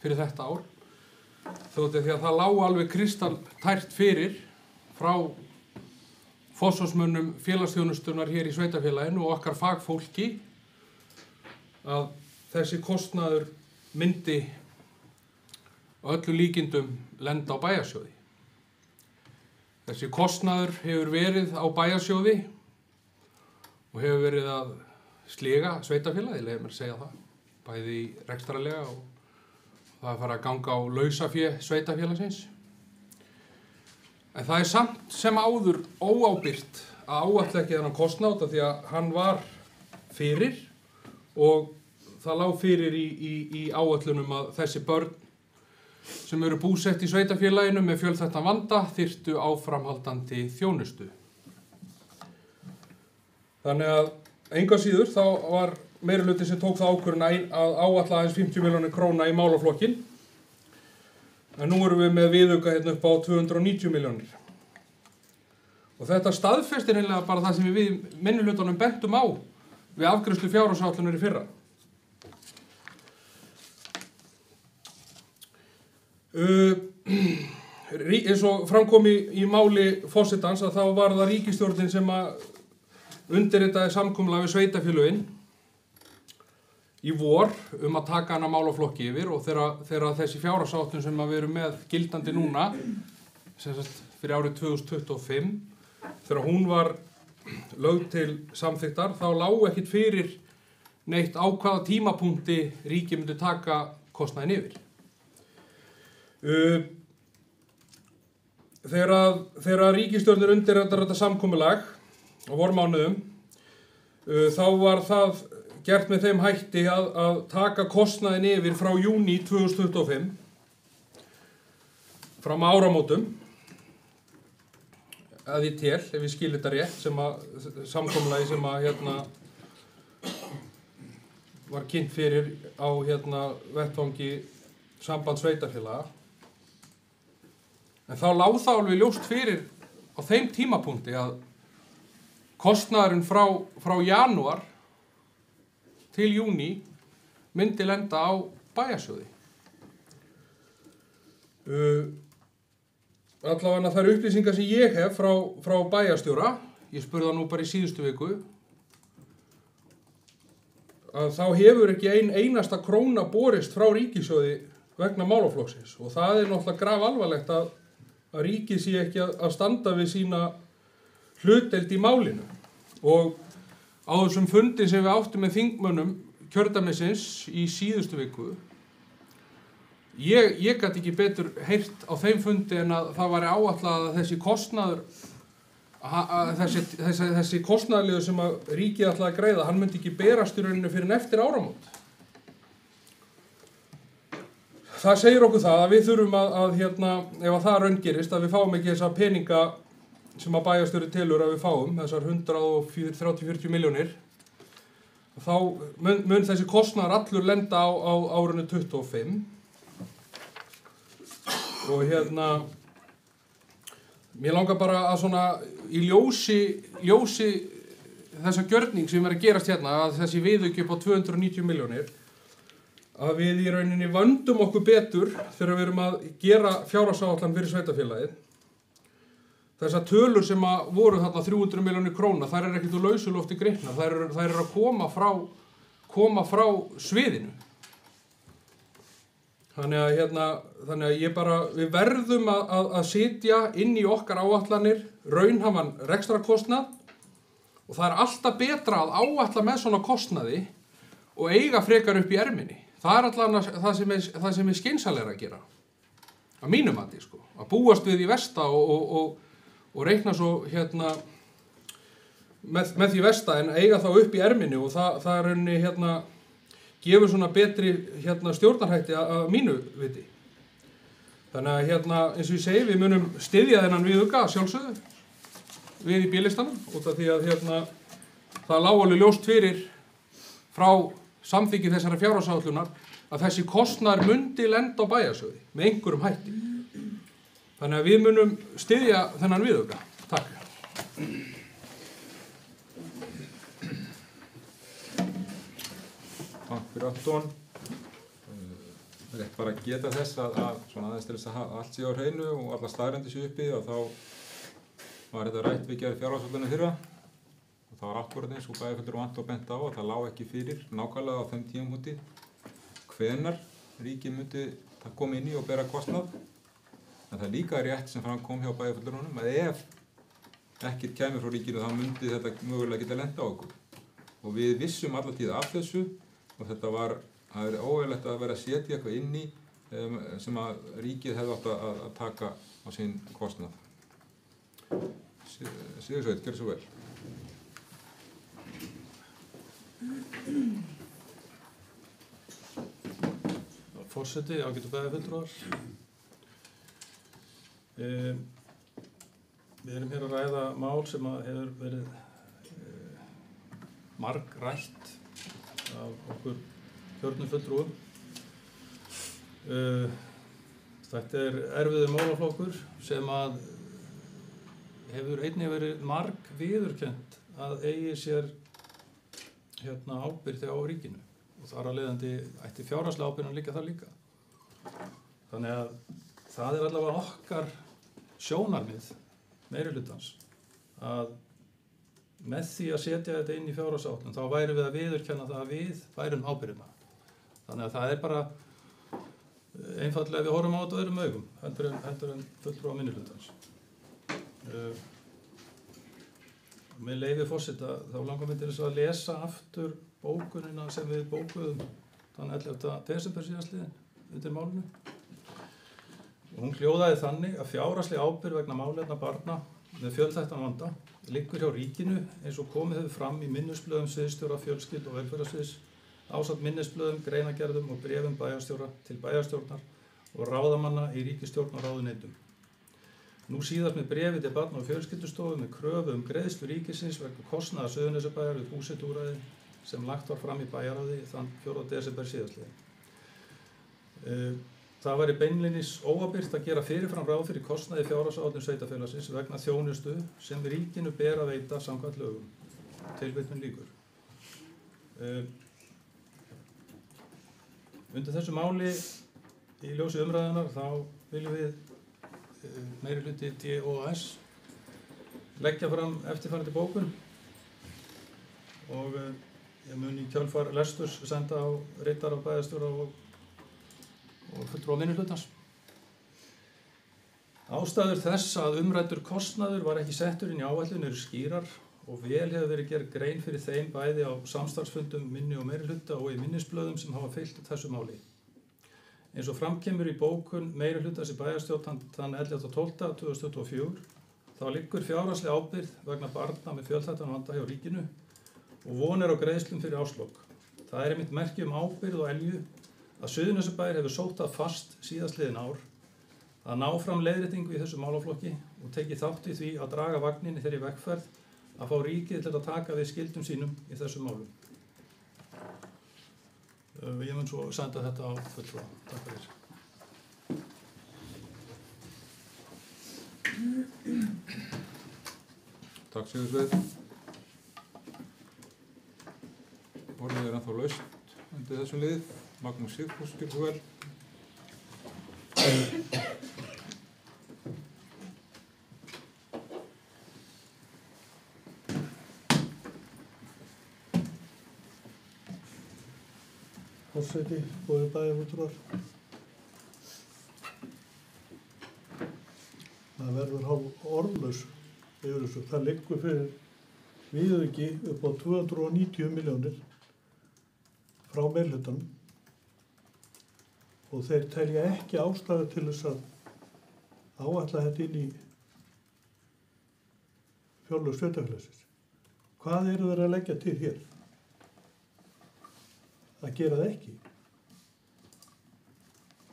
fyrir þetta ár. Þótti því að það lá alveg kristaltært fyrir frá forsvarsmönnum félagsþjónustunnar hér í sveitarfélaginu og okkar fagfólki að þessi kostnaður myndi á öllu líkindum lenda á bæjarsjóði. Þessi kostnaður hefur verið á bæjarsjóði og hefur verið að sliga sveitarfélagið, leyfum mér að segja það, bæði rekstrarlega og það er farið að ganga á lausafé sveitafélagsins. En það er samt sem áður óábyrgt að áætla ekki þennan kostnað því að hann var fyrir og það lá fyrir í áætlunum að þessi börn sem eru búsett í sveitafélaginu með fjölþættan vanda þyrftu áframhaldandi þjónustu. Þannig að engu að síður þá var meirihluti sem tók það ákvörðun að áætla aðeins 50 milljónir króna í málaflokkin. En nú erum við með viðauka hérna upp á 290 milljónir. Og þetta staðfestir einlega bara það sem við minnihlutunum bentum á við afgreiðslu fjárhagsáætlunar í fyrra. Eins og framkom í máli forsetans að þá var það ríkisstjórnin sem að undirritaði samkomulag við sveitafélögin í vor að taka hana málaflokki yfir og þegar þessi fjárhagsáætlun sem við erum með gildandi núna sem sagt fyrir árið 2025 þegar hún var lögð til samþykktar þá lá ekkert fyrir neitt á hvaða tímapunkti ríkið myndi taka kostnaðinn yfir. Þegar ríkisstjórnin undirritar þetta samkomulag á vormánuðum þá var það gert með þeim hætti að taka kostnaðinn yfir frá júní 2025 fram að áramótum að ég tel, ef ég skil þetta rétt sem að samkomulagi sem að var kynnt fyrir á vettvangi samband sveitafélaga. En þá lá það alveg ljóst fyrir á þeim tímapunkti að kostnaðurinn frá janúar til júní myndi lenda á bæjarsjóði. Allavega þær upplýsingar sem ég hef frá bæjarstjóra, ég spurði það nú bara í síðustu viku, að þá hefur ekki einasta króna borist frá ríkissjóði vegna málaflokksins og það er náttúrulega grafalvarlegt að ríkið sé ekki að standa við sína hlutdeild í málinu. Og á þessum fundi sem við áttum með þingmönnum kjördæmisins í síðustu viku, ég gat ekki betur heyrt á þeim fundi en að það væri áætlað að þessi kostnaður, þessi kostnaðarliður sem að ríkið ætlaði að greiða, hann myndi ekki berast í rauninu fyrir eftir áramót. Það segir okkur það að við þurfum ef að það raungerist, að við fáum ekki þessa peninga sem að bæjarstjóri telur að við fáum, þessar 130-40 milljónir, þá mun þessi kostnaður allur lenda á árinu 25. Og mér langar bara að svona í ljósi þessa gjörning sem að gerast að þessi viðauki upp á 290 milljónir, að við í rauninni vöndum okkur betur þegar við erum að gera fjárhagsáætlun fyrir sveitafélagið. Þessar tölur sem að voru þarna 300 milljónir króna, þær ekkert úr lausu lofti gripnar, þær eru að koma frá sviðinu. Þannig að við verðum að sitja inn í okkar áætlanir raunhæfan rekstrarkostnað og það er alltaf betra að áætla með svona kostnaði og eiga frekar upp í erminni. Það er alltaf það sem er skynsamlegra að gera. Að mínu mati, að búast við í versta og reikna svo með því versta en eiga þá upp í erminni og það er rauninni gefur svona betri stjórnarhætti að mínu viti. Þannig að eins og ég segi, við munum styðja þennan viðauka sjálfsögðu við í B-listanum út af því að það lá alveg ljóst fyrir frá samþykki þessara fjárhagsáætlunar að þessi kostnaður mundi lenda á bæjarsjóði með einhverjum hætti. Þannig að við munum styðja þennan viðauka. Takk. Takk fyrir Anton. Rétt bara að geta þess að svona aðeins til þess að allt sé á hreinu og alla staðreyndir sé uppi og þá var þetta rætt við gerð fjárhagsáætlunar fyrra. Það var akkúrat eins og bæjarfulltrúi og Anton bent á að það lá ekki fyrir nákvæmlega á þeim tímapunkti hvenær ríkið myndi koma inn í og bera kostnað. En það er líka rétt sem fram kom hjá bæjarfulltrúunum að ef ekkert kæmi frá ríkinu þá myndi þetta mögulega geta lent á okkur. Og við vissum alla tíð af þessu og það er óeðlilegt að vera að setja eitthvað inn í sem að ríkið hefði átt að taka á sín kostnað. Sigursveit, gjörðu svo vel. Forseti, ágætu bæjarfulltrúar. Við erum hér að ræða mál sem hefur verið margrætt af okkur kjörnum fulltrúum. Þetta erfiður málaflokkur sem að hefur einnig verið marg viðurkennt að eigi sér ábyrgð á ríkinu og þar af leiðandi ætti fjárhagslega ábyrgðin líka þar líka. Þannig að það allavega okkar sjónarmið meirihlutans að með því að setja þetta inn í fjárhagsáætlun þá værum við að viðurkenna það að við værum ábyrgðina. Þannig að það bara einfaldlega við horfum á þetta öðrum augum heldur en fulltrúa minnihlutans. Með leyfi forseta þá langar mig til þess að lesa aftur bókunina sem við bókuðum þann 11. desember síðastliðinn undir málinu. Og hún hljóðaði þannig að fjárhagsleg ábyrgð vegna málefna barna með fjölþættan vanda liggur hjá ríkinu eins og komið hefur fram í minnisblöðum sviðsstjóra fjölskyldu og velferðarsviðs ásamt minnisblöðum, greinagerðum og bréfum bæjarstjóra til bæjarstjórnar og ráðamanna í ríkisstjórn og ráðuneytum. Nú síðast með bréfi til Barna- og fjölskyldustofu með kröfu greiðslu ríkisins vegna kostnaðar Suðurnesjabæjar við búsetuúrræði sem lagt var fram í bæjarráði þann 4. desember síðastliðinn. Það væri beinlínis óábyrgt að gera fyrirfram ráð fyrir kostnaði fjárhagsáætlun sveitarfélagsins vegna þjónustu sem ríkinu ber að veita samkvæmt lögum. Tilvitnun lýkur. Undir þessu máli í ljósi umræðunar þá viljum við meirihluti DOS leggja fram eftirfarandi bókun og ég mun í kjölfar lesturs senda á ritara og bæjarstjóra og fulltrúa minnihlutans. Ástæður þess að umræddur kostnaður var ekki settur inn í áætlun eru skýrar og vel hefur verið gerð grein fyrir þeim bæði á samstarfsfundum minni og meirihluta og í minnisblöðum sem hafa fylgt þessu máli. Eins og framkemur í bókun meirihlutans í bæjarstjórn þann 11.12.2024 þá liggur fjárhagsleg ábyrgð vegna barna með fjölþættan vanda hjá ríkinu og von á greiðslum fyrir árslok. Það einmitt merki ábyrgð og elju að Suðurnesjabær hefur sótt það fast síðastliðin ár að ná fram leiðréttingu í þessu málaflokki og tekið þátt í því að draga vagninni þeirri vegferð að fá ríkið til að taka við skyldum sínum í þessum málum. Ég mun svo senda þetta á fulltrúa. Takk fyrir. Takk Sigursveit. Orðið ennþá laust undir þessum lið. Magnús Sigfús, gjörðu svo vel. Forseti, góðir bæjarfulltrúar. Það verður hálf orðlaus yfir þessu. Það liggur fyrir viðauki upp á 290 milljónir frá meirihlutanum og þeir telja ekki ástæðu til þess að áætla þetta inn í fjárlög sveitarfélagsins. Hvað eru þeir að leggja til hér? Að gera það ekki.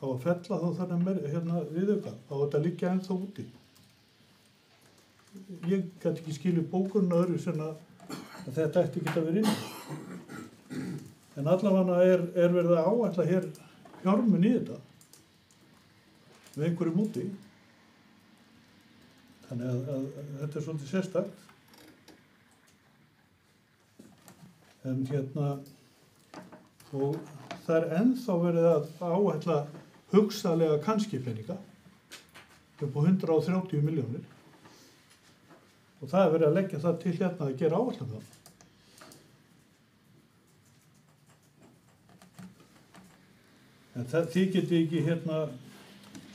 Á að fella þá þannig viðauka. Á þetta liggja ennþá úti. Ég gæti ekki skilið bókunna öðru sem að þetta ætti ekki að vera inn. En allavega er verið að áætla hér fjármun í þetta með einhverju úti. Þannig að þetta er svolítið sérstakt. En og það er ennþá verið að áætla hugsanlega kannski peninga upp á 130 milljónir og það er verið að leggja það til að gera áætlun það. En þið getið ekki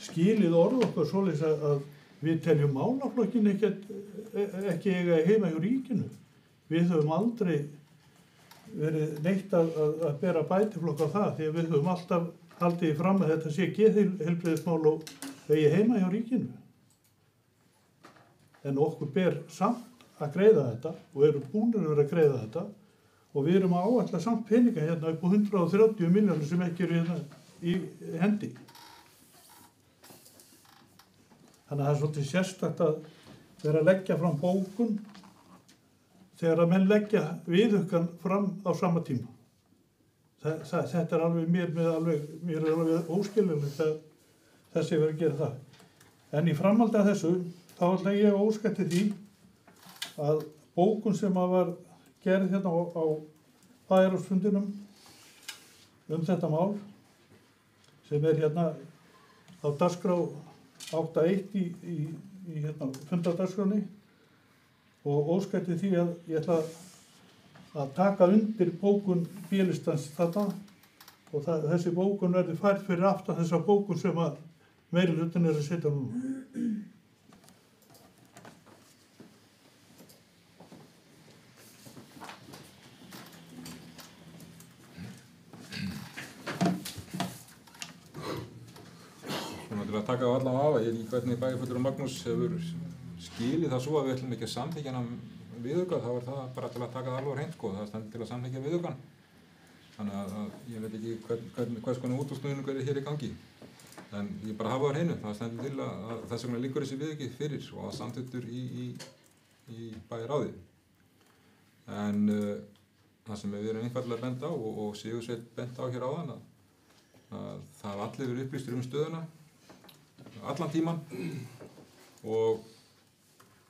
skilið orð okkar svoleiðis að við teljum málaflokkin ekki eiga heima hjá ríkinu. Við höfum aldrei verið neitt að bera bætiflokk á það því að við höfum alltaf haldið því fram að þetta sé geðheilbrigðismál og eigi heima hjá ríkinu. En okkur ber samt að greiða þetta og eru búnir að vera að greiða þetta og við erum að áætla samt peninga hérna upp á 130 milljónir sem ekki eru hérna í hendi. Þannig að það er svolítið sérstakt að vera að leggja fram bókun þegar að menn leggja viðaukann fram á sama tíma. Þetta er alveg mér er alveg óskiljanlegt að þessi verið að gera það. En í framhaldi af þessu, þá ætla ég að óska eftir því að bókun sem var gerð hérna á bæjarráðsfundinum þetta mál, sem er hérna á dagskrá 8.1 í hérna fundardagskránni, og óska eftir því að ég ætla að taka undir bókun B-listans þarna og þessi bókun verður færð fyrir aftan þessa bókun sem að meirihlutin er að setja núna. Svona til að taka á allan af, ég veit ekki hvernig bæjarfulltrúi Magnús hefur skilið það svo að við ætlum ekki að samþykkja hann viðauka, þá er það bara til að taka það alveg á hreint, sko. Það stendur til að samþykkja viðaukann. Þannig að ég veit ekki hvers konar útúrsnúningur er hér í gangi. En ég bara hafa það á hreinu, það stendur til að þess vegna liggur þessi viðauki fyrir og að samþykktur í bæjarráði. En það sem við erum einfaldlega bent á og Sigursveinn bent á hér áðan að það hafa allir verið upplýstir stöðuna allan tíman og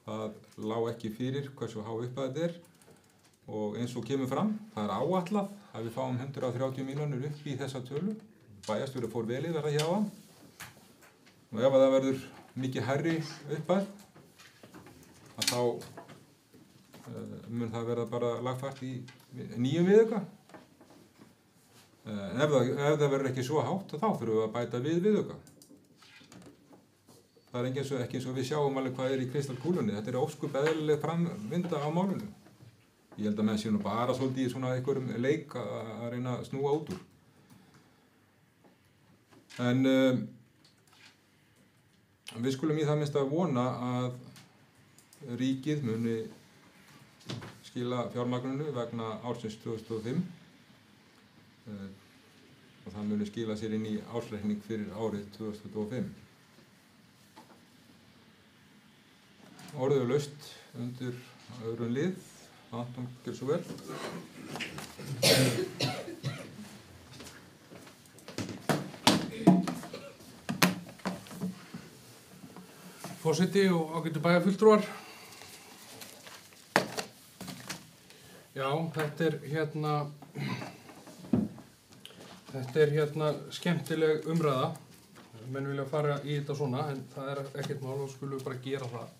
það lá ekki fyrir hversu há upphæð þetta er og eins og kemur fram, það er áætlað að við fáum 130 milljónir upp í þessa tölu. Bæjarstjóri fór vel yfir það hjá hann og ef það verður mikið hærri upphæð að þá mun það verða bara lagfært í nýjum viðauka. En ef það verður ekki svo hátt þá þurfum við að bæta við viðauka. Það er ekki eins og við sjáum alveg hvað er í kristalkúlunni. Þetta er ósköp eðlileg framvinda á málinu. Ég held að menn sé nú bara svolítið í svona einhverjum leik að reyna að snúa út úr. En við skulum í það minnst að vona að ríkið muni skila fjármagninu vegna ársins 2005 og það muni skila sér inn í ársreikning fyrir árið 2005. Orðið laust undir öðrum lið. Anton, gjör svo vel. Forseti og ágætu bæjarfulltrúar. Já, þetta er hérna skemmtileg umræða. Menn vilja fara í þetta svona, en það er ekkert mál og skulum við bara gera það.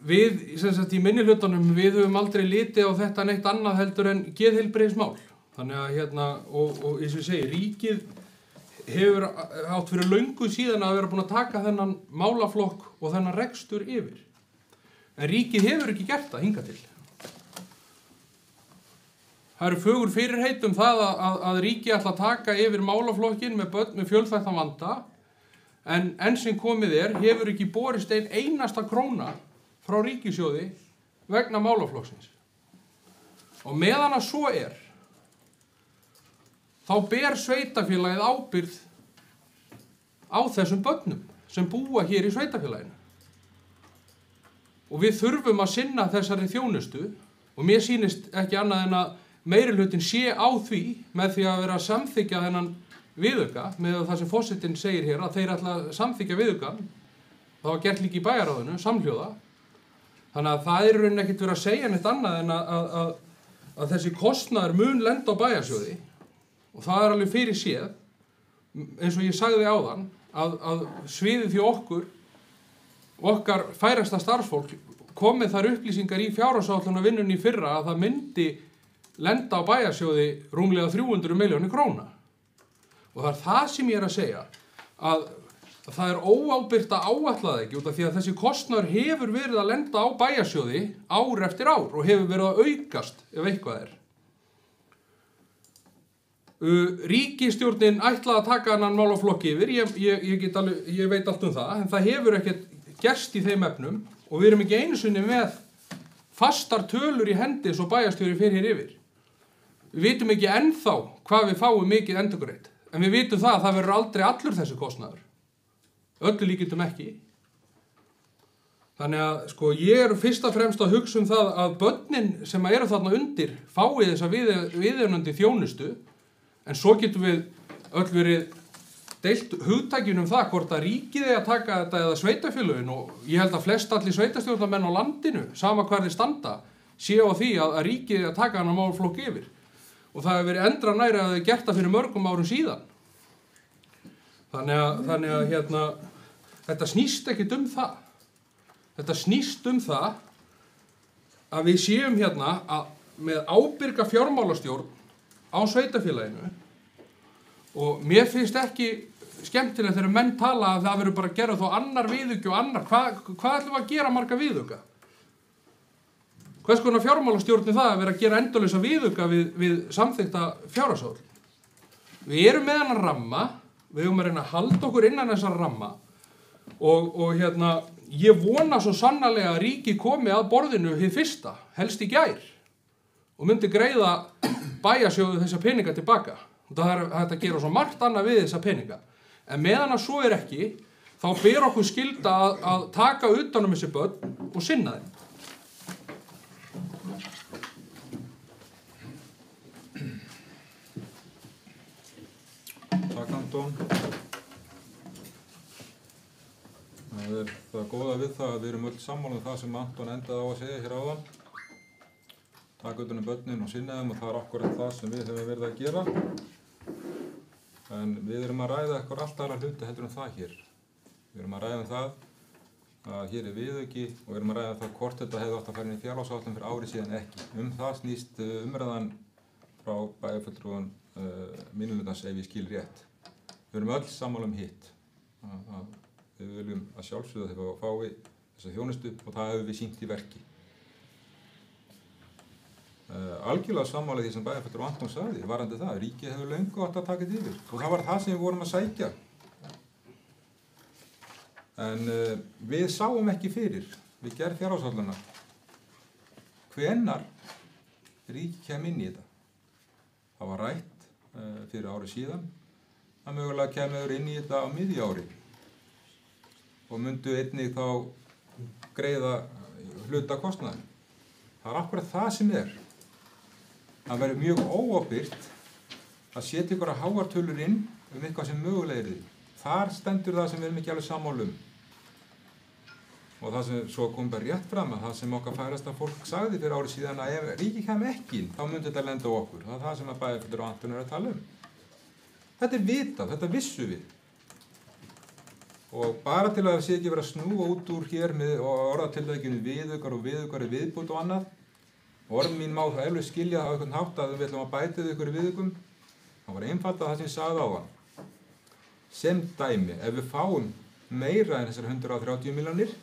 Við, sem sagt í minnihlutanum, við höfum aldrei litið á þetta neitt annað heldur en geðheilbrigðismál. Þannig að og eins og ég segi, ríkið hefur átt fyrir löngu síðan að vera búin að taka þennan málaflokk og þennan rekstur yfir. En ríkið hefur ekki gert það hingað til. Það eru fögur fyrirheit það að ríkið ætla að taka yfir málaflokkin með börn með fjölþættan vanda, en enn sem komið hefur ekki borist ein einasta króna frá ríkissjóði vegna málaflokksins. Og meðan að svo þá ber sveitarfélagið ábyrgð á þessum börnum sem búa hér í sveitarfélaginu. Og við þurfum að sinna þessari þjónustu og mér sýnist ekki annað en að meirihlutin sé á því með því að vera að samþykkja þennan viðauka, með það sem forsetinn segir hér að þeir ætla að samþykkja viðaukann. Það var gert líka í bæjarráðinu, samhljóða. Þannig að það er raunin ekkert verið að segja neitt annað en að þessi kostnaður mun lenda á bæjarsjóði og það er alveg fyrir séð, eins og ég sagði áðan, að sviðið því okkar færasta starfsfólk komið þar upplýsingar í fjárhagsáætlunarvinnunni í fyrra að það myndi lenda á bæjarsjóði rúmlega 300 milljónir króna. Og það er það sem ég er að segja, að það er óábyrgt að áætla það ekki út af því að þessi kostnaður hefur verið að lenda á bæjarsjóði ár eftir ár og hefur verið að aukast ef eitthvað er. Ríkisstjórnin ætlaði að taka annan málaflokki yfir, ég veit allt það, en það hefur ekkert gerst í þeim efnum og við erum ekki einu sinni með fastar tölur í hendi svo bæjarstjóri fer hér yfir. Við vitum ekki ennþá hvað við fáum mikið endurgreitt, en við vitum það að það verður aldrei allur þessi kostnaður. Öllu líkindum ekki. Þannig að sko ég fyrst og fremst að hugsa það að börnin sem eru þarna undir fái þessa viðeigandi þjónustu, en svo getum við öll verið deilt hugtakjunum það hvort að ríkið eigi að taka þetta eða sveitafélögin, og ég held að flest allir sveitastjórnarmenn á landinu, sama hvar þeir standa, séu á því að ríkið eigi að taka hana málaflokk yfir. Og það hefur verið endra næri að þau gert það fyrir mörgum árum síðan. Þannig að þetta snýst ekkit það. Þetta snýst það að við séum með ábyrga fjármálastjórn á sveitafélaginu, og mér finnst ekki skemmtilegt þegar menn tala að það verður bara að gera þó annar viðauki og annar. Hvað ætlum við að gera marga viðauka? Hvers konar fjármálastjórn það að vera að gera endalausa viðauka við samþykkta fjárhagsáætlun? Við erum með hennar ramma, við erum að reyna að halda okkur innan þessar ramma og ég vona svo sannarlega að ríki komi að borðinu hið fyrsta, helst í gær, og myndi greiða bæjarsjóðu þessa peninga tilbaka. Það er hægt að gera svo margt annað við þessa peninga. En meðan að svo ekki, þá ber okkur skylda að taka utan þessi börn og sinna þeim. Takk, Anton. Það góða við það að við erum öll sammála það sem Anton endaði á að segja hér áðan. Taka utan börnin og sinna þeim, og það akkurat það sem við höfum verið að gera. En við erum að ræða eitthvað allt aðra hluti heldur það hér. Við erum að ræða það að hér viðauki, og við erum að ræða það hvort þetta hefði átt að fara inn í fjárhagsáætlun fyrir ári síðan ekki. Það snýst umræðan frá bæjarfulltrúum minnihlutans ef ég skil rétt. Við erum öll sammála hitt. Við viljum að sjálfsögðu að þeir fái þessa þjónustu, og það hefur við sýnt í verki. Algjörlega sammála því sem bæjarfulltrúi Anton sagði varðandi það, ríkið hefur löngu átt að taka þetta yfir, og það var það sem við vorum að sækja. En við sáum ekki fyrir við gerð fjárhagsáætlunar hvenær ríkið kæmi inn í þetta. Það var rætt fyrir ári síðan að mögulega kæmiður inn í þetta á miðju ári og myndu einnig þá greiða hluta kostnaðinn. Það er akkurat það sem Það verður mjög óábyrgt að setja ykkur að háartölur inn eitthvað sem mögulega er því. Þar stendur það sem við erum ekki alveg sammála Og það sem svo kom bara rétt fram að það sem okkar færasta fólk sagði fyrir ári síðan að ef ríkið kæmi ekki inn, þá myndi þetta lenda á okkur. Það er það sem að bæjarfulltrúi Anton að tala Þetta er vitað, þetta vissu við. Og bara til að sé ekki vera að snúa út úr hér með orðatiltækinu viðaukar og viðbót og annað. Orð mín má það eflaust skilja á einhvern hátt að við ætlum að bæta við ykkur viðaukum. Það var einfalt að það sem ég sagði áðan. Sem dæmi, ef við fáum meira en þessar 130 milljónir,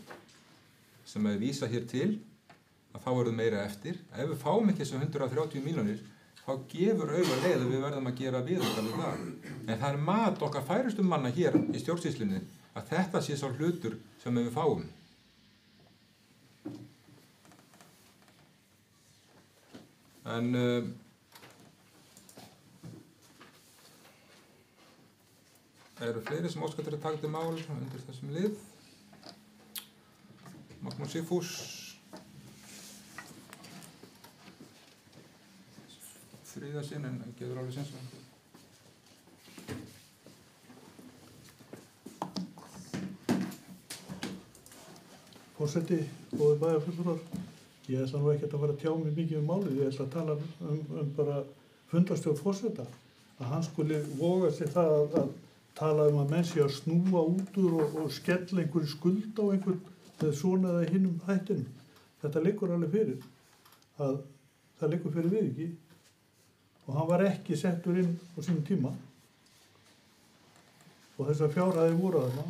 sem við vísa hér til, að þá verður meira eftir. Ef við fáum ekki þessar 130 milljónir, þá gefur auga leið að við verðum að gera viðauka við það. En það er mat okkar færustu manna hér í stjórnsýslunni að þetta sé sá hlutur sem við fáum. En eru fleiri sem óskar til að taka til mál undir þessum lið? Magnús Sigfús. Þriðja sinn en gefur alveg sens. Forseti, góðir bæjarfulltrúar, ég ætla nú ekkert að fara að tjá mig mikið málið, ég ætla að tala bara fundarstjórn forseta, að hann skuli voga sér það að tala að menn sé að snúa út úr og skella einhverju skuld á einhvern með svona eða hinum hættinum. Þetta liggur alveg fyrir, að það liggur fyrir við ekki, og hann var ekki settur inn á sínum tíma, og þessar fjárhæðir voru þarna.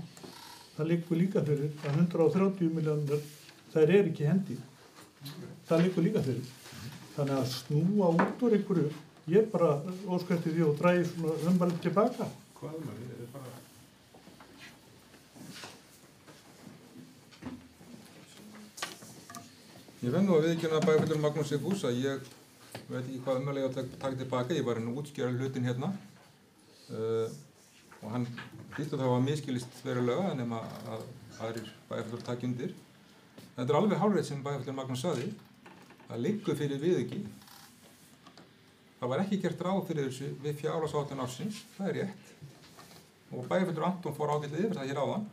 Það liggur líka fyrir að 130 milljónir, þær ekki hendi. Það liggur líka fyrir. Þannig að snúa út úr einhverju Ég bara óska eftir því og dræði svona ummælin tilbaka. Hvað maður, ég er bara... Ég verð nú að viðurkenna bæjarfulltrúi Magnús Sigfús að ég veit ekki hvað ummæli ég á að taka tilbaka, ég var að útskýra hlutin hérna og hann hlýtur þá að miskilist verulega nema að aðrir bæjarfulltrúar taki undir. Þetta er alveg hálfrétt sem bæjarfulltrúi Magnús sagði, það liggur fyrir viðauki. Það var ekki gert ráð fyrir þessu við fjárhagsáætlun ársins, það er rétt. Og bæjarfulltrúi Anton fór ágætlega yfir það hér áðan.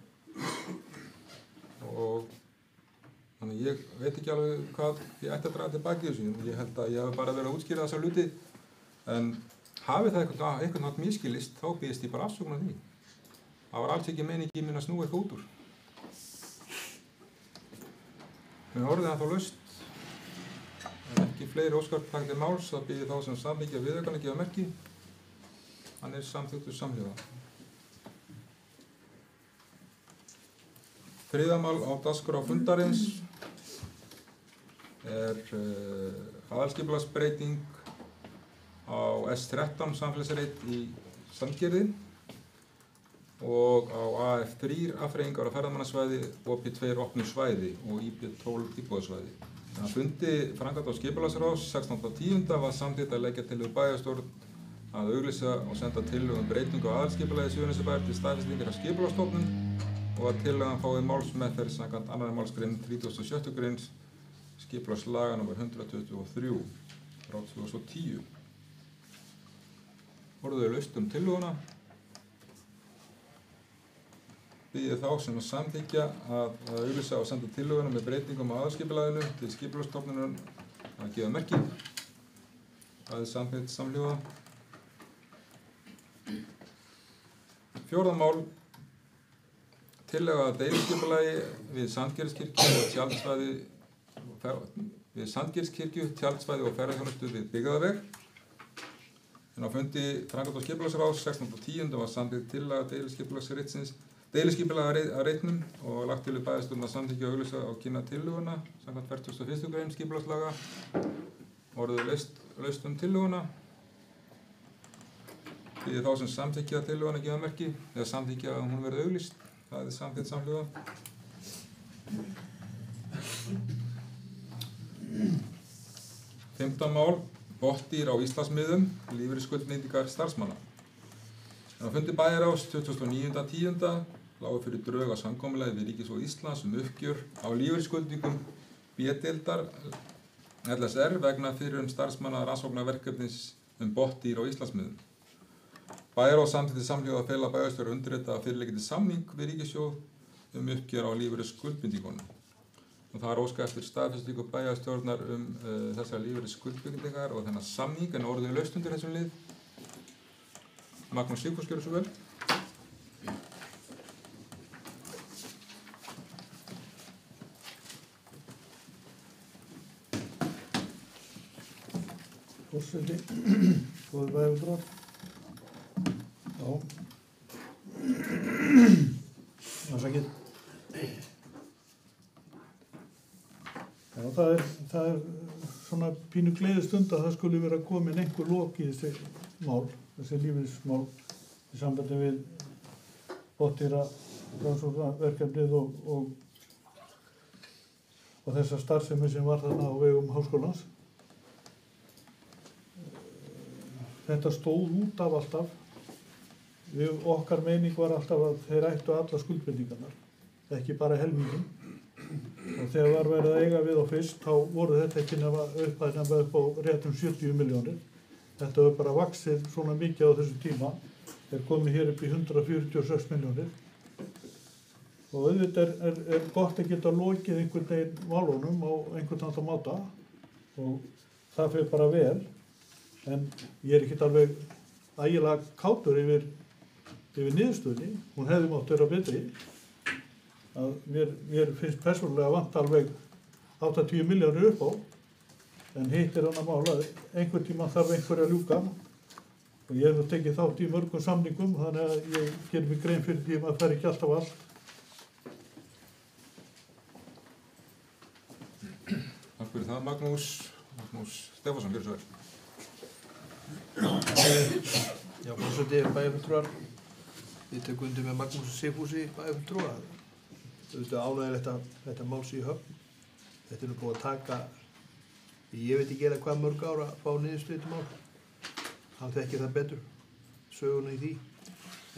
Og þannig ég veit ekki alveg hvað ég ætti að draga tilbaka í þessu. Ég held að ég hef bara verið að útskýra þessa hluti. En hafi það einhvern nátt miskilist, þá biðst ég bara afsökunar því. Það var alls ekki meiningin minn að snúa eitthvað út úr. Með orðið hann þá laust. En ekki fleiri óskar taka til máls, þá bið ég þá sem samþykkja viðaukann að gefa merki. Hann er samþykktur samhliða. Þriðja mál á dagskrá fundarins er aðalskipulagsbreyting á S13 samfélagsreit í Sandgerði og á AF3 afþreyingar á ferðamannasvæði og OP2 opnu svæði og IB12 íbúðasvæði. Á fundi framkvæmda á skipulagsráðs 16.10. var samþykkt að leggja tillögu bæjarstjórn að auglýsa og senda tillögu breytingu á aðalskipulagi Suðurnesjabæjar til staðfestingar af skipulagsstofnun og að tillagan fái málsmeðferð samkvæmt 2. málsgrein 36. greins skipulagslaga nr. 123 frá 2010. Orðuðu laust tillöguna. Bið ég þá sem að samþykkja að auglýsa og senda tillöguna með breytingum á aðalskipulaginu til skipulagsstofnunar að gefa merki. Það er samþykkt samhljóða. Fjórða mál. Tillaga að deiliskipulagi við Sandgerðskirkju, tjaldsvæði og ferðaþjónustu við Byggðaveg. En á fundi framkvæmda og skipulagsráðs 16.10. var samþykkt tillaga deiliskipulaga að reitnum og lagt til við bæjarstjórn að samþykkja og auglýsa og kynna tillöguna samkvæmt 41. grein skipulagslaga. Orðuðu laust tillöguna. Því þá sem samþykkja tillöguna að gefa merki eða samþykkja að hún verði auglýst. Það er samþykkt samhljóða. 15 mál, botndýr á Íslandsmiðum, lífeyrisskuldbindingar starfsmanna. En á fundi bæjarráðs 29.10. lágu fyrir drög að samkomulagi við Ríkissjóð Íslands uppgjör á lífeyrisskuldbindingum B-deildar LSR vegna fyrrum starfsmanna rannsóknarverkefnis botndýr á Íslandsmiðum. Bæjarráð samþykkti samhljóða að fela bæjarstjóra undirrita fyrirliggjandi samning við Ríkissjóð uppgjör á lífeyrisskuldbindingunum. Og það er óskað eftir staðfestingu bæjarstjórnar þessar lífeyrisskuldbindingar og þennan samning en orðið laust undir þessum lið. Magnús Sigfús gjörðu svo vel. Forseti, góðir bæjarfulltrúar. Já. Afsakið. Já, það er svona pínu gleðistund að það skuli vera komin einhver lok í þessi mál, þessi lífeyrismál í sambandi við botndýra rannsóknarverkefnið og þessa starfsemi sem var þarna á vegum háskólans. Þetta stóð út af alltaf. Okkar meining var alltaf að þeir ættu alla skuldbindingarnar, ekki bara helminginn. Og þegar var verið að eiga við á fyrst, þá voru þetta ekki upphæðnefna upp á réttum 70 milljónir. Þetta hefur bara vaxið svona mikið á þessum tíma. Þeir komið hér upp í 146 milljónir. Og auðvitað er gott að geta lokið einhvern veginn málunum á einhvern annan máta. Og það fer bara vel. En ég er ekkert alveg ægilega kátur yfir niðurstöðunni. Hún hefði mátt vera betri. Að mér finnst persónulega vant alveg 80 milljónir upp á, en hitt er annað mál að einhvern tíma þarf einhverju að ljúka og ég hef nú tekið þátt í mörgum samningum þannig að ég gerir mig grein fyrir því að maður fer ekki alltaf allt. Takk fyrir það Magnús Stefánsson, gjörðu svo vel. Já, forseti bæjarfulltrúar, ég tek undir með Magnúsi Sigfúsi bæjarfulltrúa. Þetta er ánægilegt að þetta mál sé í höfn. Þetta er nú búið að taka, ég veit ekki hvað mörg ára að fá niðurstöðu til mál. Hann þekkir það betur, söguna í því.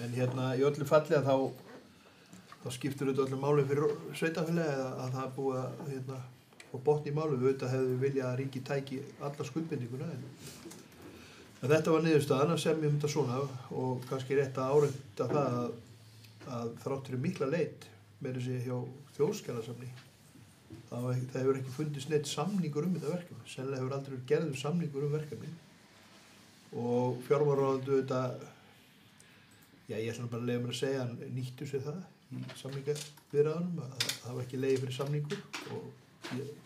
En hérna í öllu falli að þá skiptir þetta öllu máli fyrir sveitarfélagi að það er búið að fá botn í máli. Við auðvitað hefðum viljað að ríkið tæki alla skuldbindinguna. En þetta var niðurstaðan að semja þetta svona og kannski rétt að árétta það að þrátt fyrir mikla leit meira sig hjá Þjóðskjalasafni. Það hefur ekki fundist neitt samningur þetta verkefni. Sennilega hefur aldrei verið gerður samningur verkefni. Og fjármálaráðuneytið auðvitað, ég ætla bara að leyfa mér að segja, hann nýttu sér það í samningaviðræðunum að það var ekki legið fyrir samningur og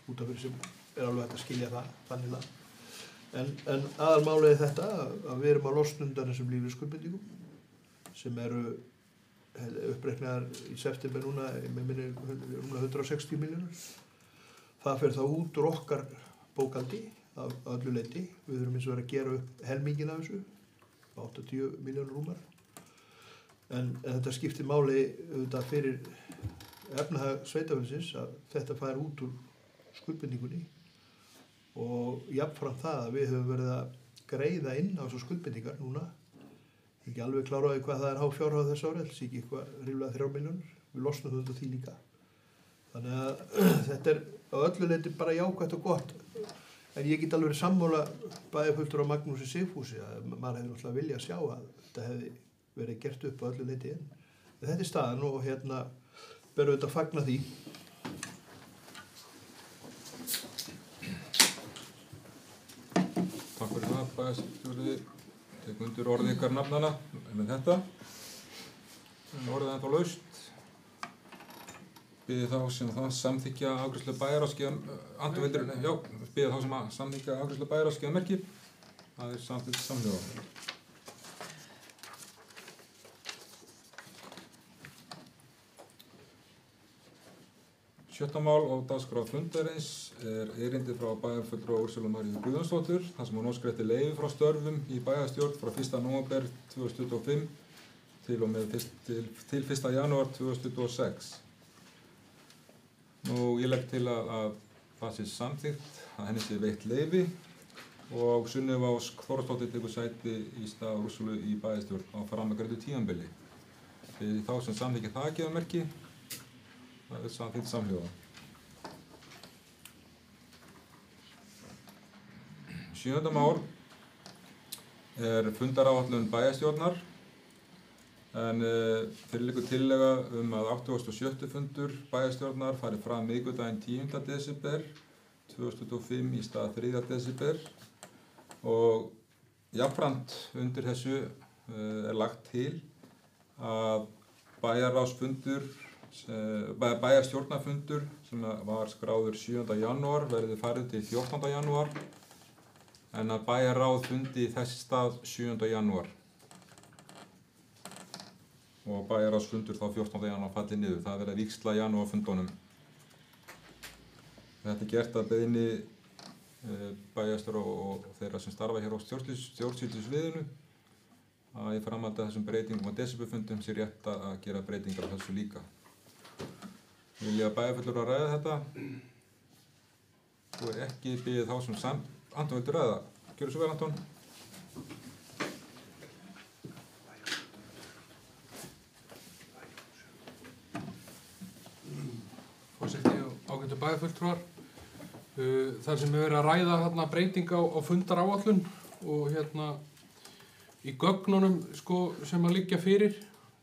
út af fyrir sem alveg hægt að skilja það þannig að. En aðalmálið er þetta að við erum að losna undan þessum lífeyrisskuldbindingum sem eru uppreiknaðar í september núna með minni 160 milljónir. Það fer þá út úr okkar bókaldi af öllu leyti. Við þurfum eins og að gera upp helminginn af þessu, 80 milljónir rúmar. En þetta skiptir máli auðvitað fyrir efnahag sveitarfélagsins að þetta fær út úr skuldbindingunni. Og jafnframt það að við höfum verið að greiða inn á þessu skuldbindingar núna. Ekki alveg kláraði hvað það er há fjárhæð þess ári, helst ekki eitthvað ríflega 3 milljónir. Við losnum þetta því líka. Þannig að þetta er á öllu leyti bara jákvætt og gott. En ég get alveg verið sammála bæjarfulltrúa Magnúsi Sigfúsi að maður hefði náttúrulega viljað sjá að þetta hefði verið gert upp á öllu leyti inn. En þetta er staðan og berum við að fagna því. Takk fyrir það, bæjarstjóri. Tek undir orðið ykkar nafnana með þetta. Orðið ennþá laust. Biðið þá sem samþykkja afgreiðslu bæjarráðs biðið þá sem samþykkja afgreiðslu bæjarráðs merki. Það er samþykkt samhljóða. Sjötta mál á dagskrá fundarins er erindi frá bæjarfulltrúa Úrsúlu Maríu Guðjónsdóttur þar sem hún óskar eftir leyfi frá störfum í bæjarstjórn frá 1. nóvember 2025 til 1. janúar 2026. Ég legg til að það sé samþykkt að henni sé veitt leyfi og Sunneva Ósk Þórsdóttir tekur sæti í stað Úrsúlu í bæjarstjórn á framangreindu tímabili. Fyrir þá sem samþykkja það að gefa merki. Það er samþykkt samhljóða. 7. mál er fundaráætlun bæjarstjórnar en fyrir liggur tillaga að 87. fundur bæjarstjórnar fari fram miðvikudaginn 10. desember 2025 í stað 3. desember og jafnframt undir þessu er lagt til að bæjarstjórnarfundur sem var skráður 7. janúar verði farið til 14. janúar en að bæjarráð fundi í þessi stað 7. janúar og bæjarráðsfundur þá 14. janúar falli niður. Það verði víxla janúarfundunum. Þetta er gert að beiðni bæjarstjóra og þeirra sem starfa hér á stjórnsýslusviðinu að í framhaldi af þessum breytingum á desemberfundum sé rétt að gera breytingar á þessu líka. Vilja bæjarfulltrúar að ræða þetta og ekki biðið þá sem Anton vildu ræða. Gjörðu svo vel, Anton. Forseti og ágætu bæjarfulltrúar. Það sem verið að ræða breyting á fundaráætlun og í gögnunum sem að liggja fyrir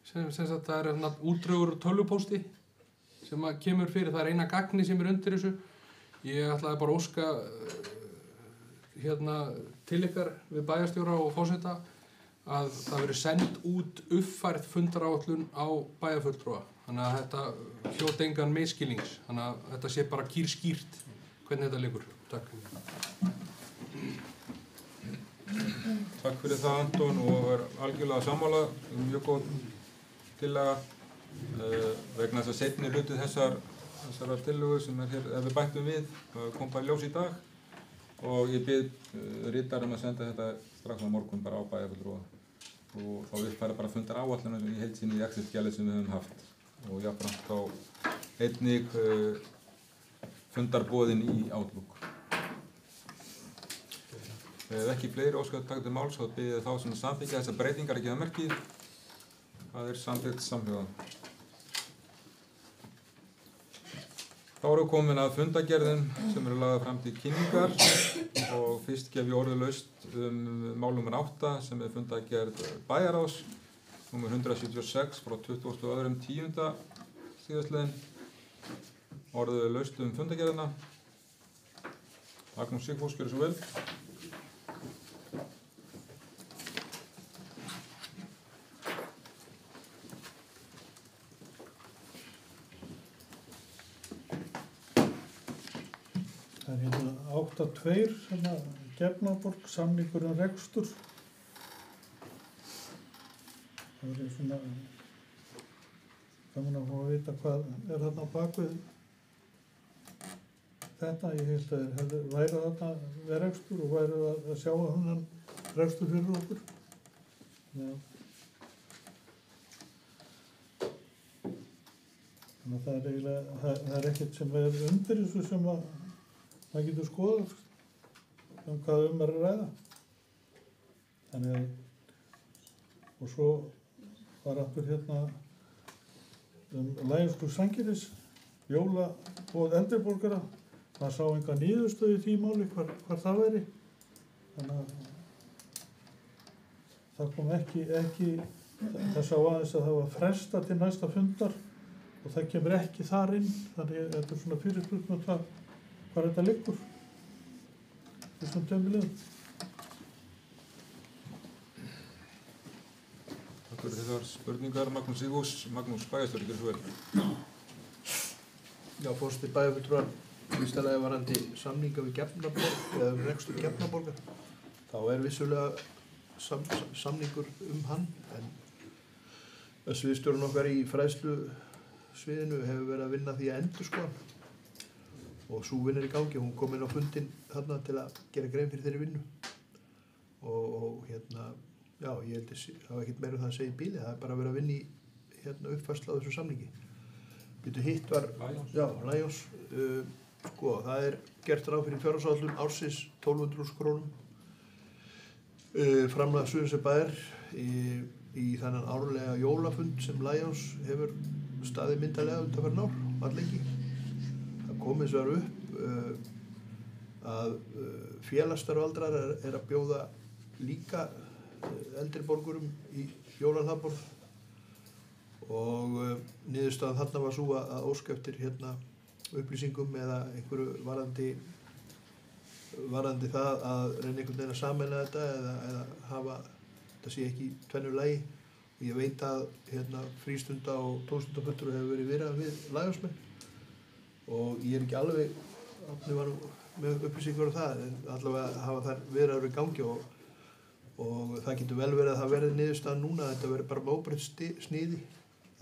sem sagt það er útdrögur tölvupósti sem að kemur fyrir, það er eina gagni sem er undir þessu. Ég ætlaði bara að óska til ykkar við bæjarstjóra og forseta að það verið send út uppfærð fundaráætlun á bæjarfulltrúa. Þannig að þetta hljóti engan misskilnings, þannig að þetta sé bara kýrskýrt hvernig þetta liggur. Takk. Takk fyrir það, Anton, og er algjörlega sammála, mjög góð tillaga vegna þess að seinni hluti þessara tillögu sem er hér, ef við bættum við, kom bara í ljós í dag, og ég bið ritara að senda þetta strax á morgun bara á bæjarfulltrúa og þá uppfæra bara fundar áætlunar í heild sinni í Excel-skjalið sem við höfum haft og jafnframt þá einnig fundarboðin í Outlook. Ef ekki fleiri óskar taka til máls, þá bið ég þá sem samþykkja þessar breytingar ekki að merki. Það samþykkt samhljóða. Þá erum við komin að fundagerðum sem eru lagðar fram til kynningar og fyrst gef ég orðið laust mál nr. 8 sem fundagerð bæjarráðs nr. 176 frá 22.10. síðastliðinn. Orðið laust fundagerðina. Magnús Sigfús, gjörðu svo vel. Það er hérna 8.2, Gefnaborg, samningur rekstur. Það er svona gaman að fá að vita hvað er þarna á bakvið þetta. Ég held að væri þarna við rekstur og væri að sjá að hann rekstur fyrir okkur. Já. Þannig að það er eiginlega, það er ekkert sem er undir þessu sem að maður getur skoðað hvað að ræða. Þannig að, og svo var aftur hérna Lionsklúbb Sandgerðis, jóla og eldri borgara. Maður sá enga niðurstöðu í því máli hvar það væri. Þannig að það kom ekki það sá aðeins að það var frestað til næsta fundar og það kemur ekki þar inn. Þannig að þetta er svona fyrirspurn hvar þetta liggur. Þessum tömmulegum. Takk fyrir þessar spurningar, Magnús Sigfús. Magnús bæjarstjóri, gjörðu svo vel. Já, forseti bæjarfulltrúar, fyrsta lagi varðandi samninga við Gefnaborg eða rekstur Gefnaborgar. Þá er vissulega samningur hann, en sviðsstjórinn okkar í fræðslu sviðinu hefur verið að vinna því að endurskoða og sú vinna er í gangi. Hún kom inn á fundinn þarna til að gera grein fyrir þeirri vinnu og hérna, já, ég held að það var ekkert meira það að segja í bíli. Það er bara verið að vinna í uppfærslu á þessu samningi. Hitt var, já, Lions, sko, það er gert ráð fyrir fjárhagsáætlun ársins 1.200.000 krónum. Framlag Suðurnesjabæjar í þennan árlega jólafund sem Lions hefur staðið myndarlega undanfarin ár, varlengi. Það kom hins vegar upp að félagsstarf aldraðra er að bjóða líka eldri borgurum í jólahlaðborð og niðurstaðan þarna var sú að óska eftir upplýsingum eða einhverju varðandi það að reyna einhvern veginn að sameina þetta eða hafa þetta sé ekki í tvennu lagi. Og ég veit að frístunda og tónstundafundurinn hefur verið viðræður við Lionsmenn og ég er ekki alveg með upplýsingur það, en allavega hafa þær viðræður í gangi og það getur vel verið að það verði niðurstaðan núna að þetta verði bara með óbreytt sniði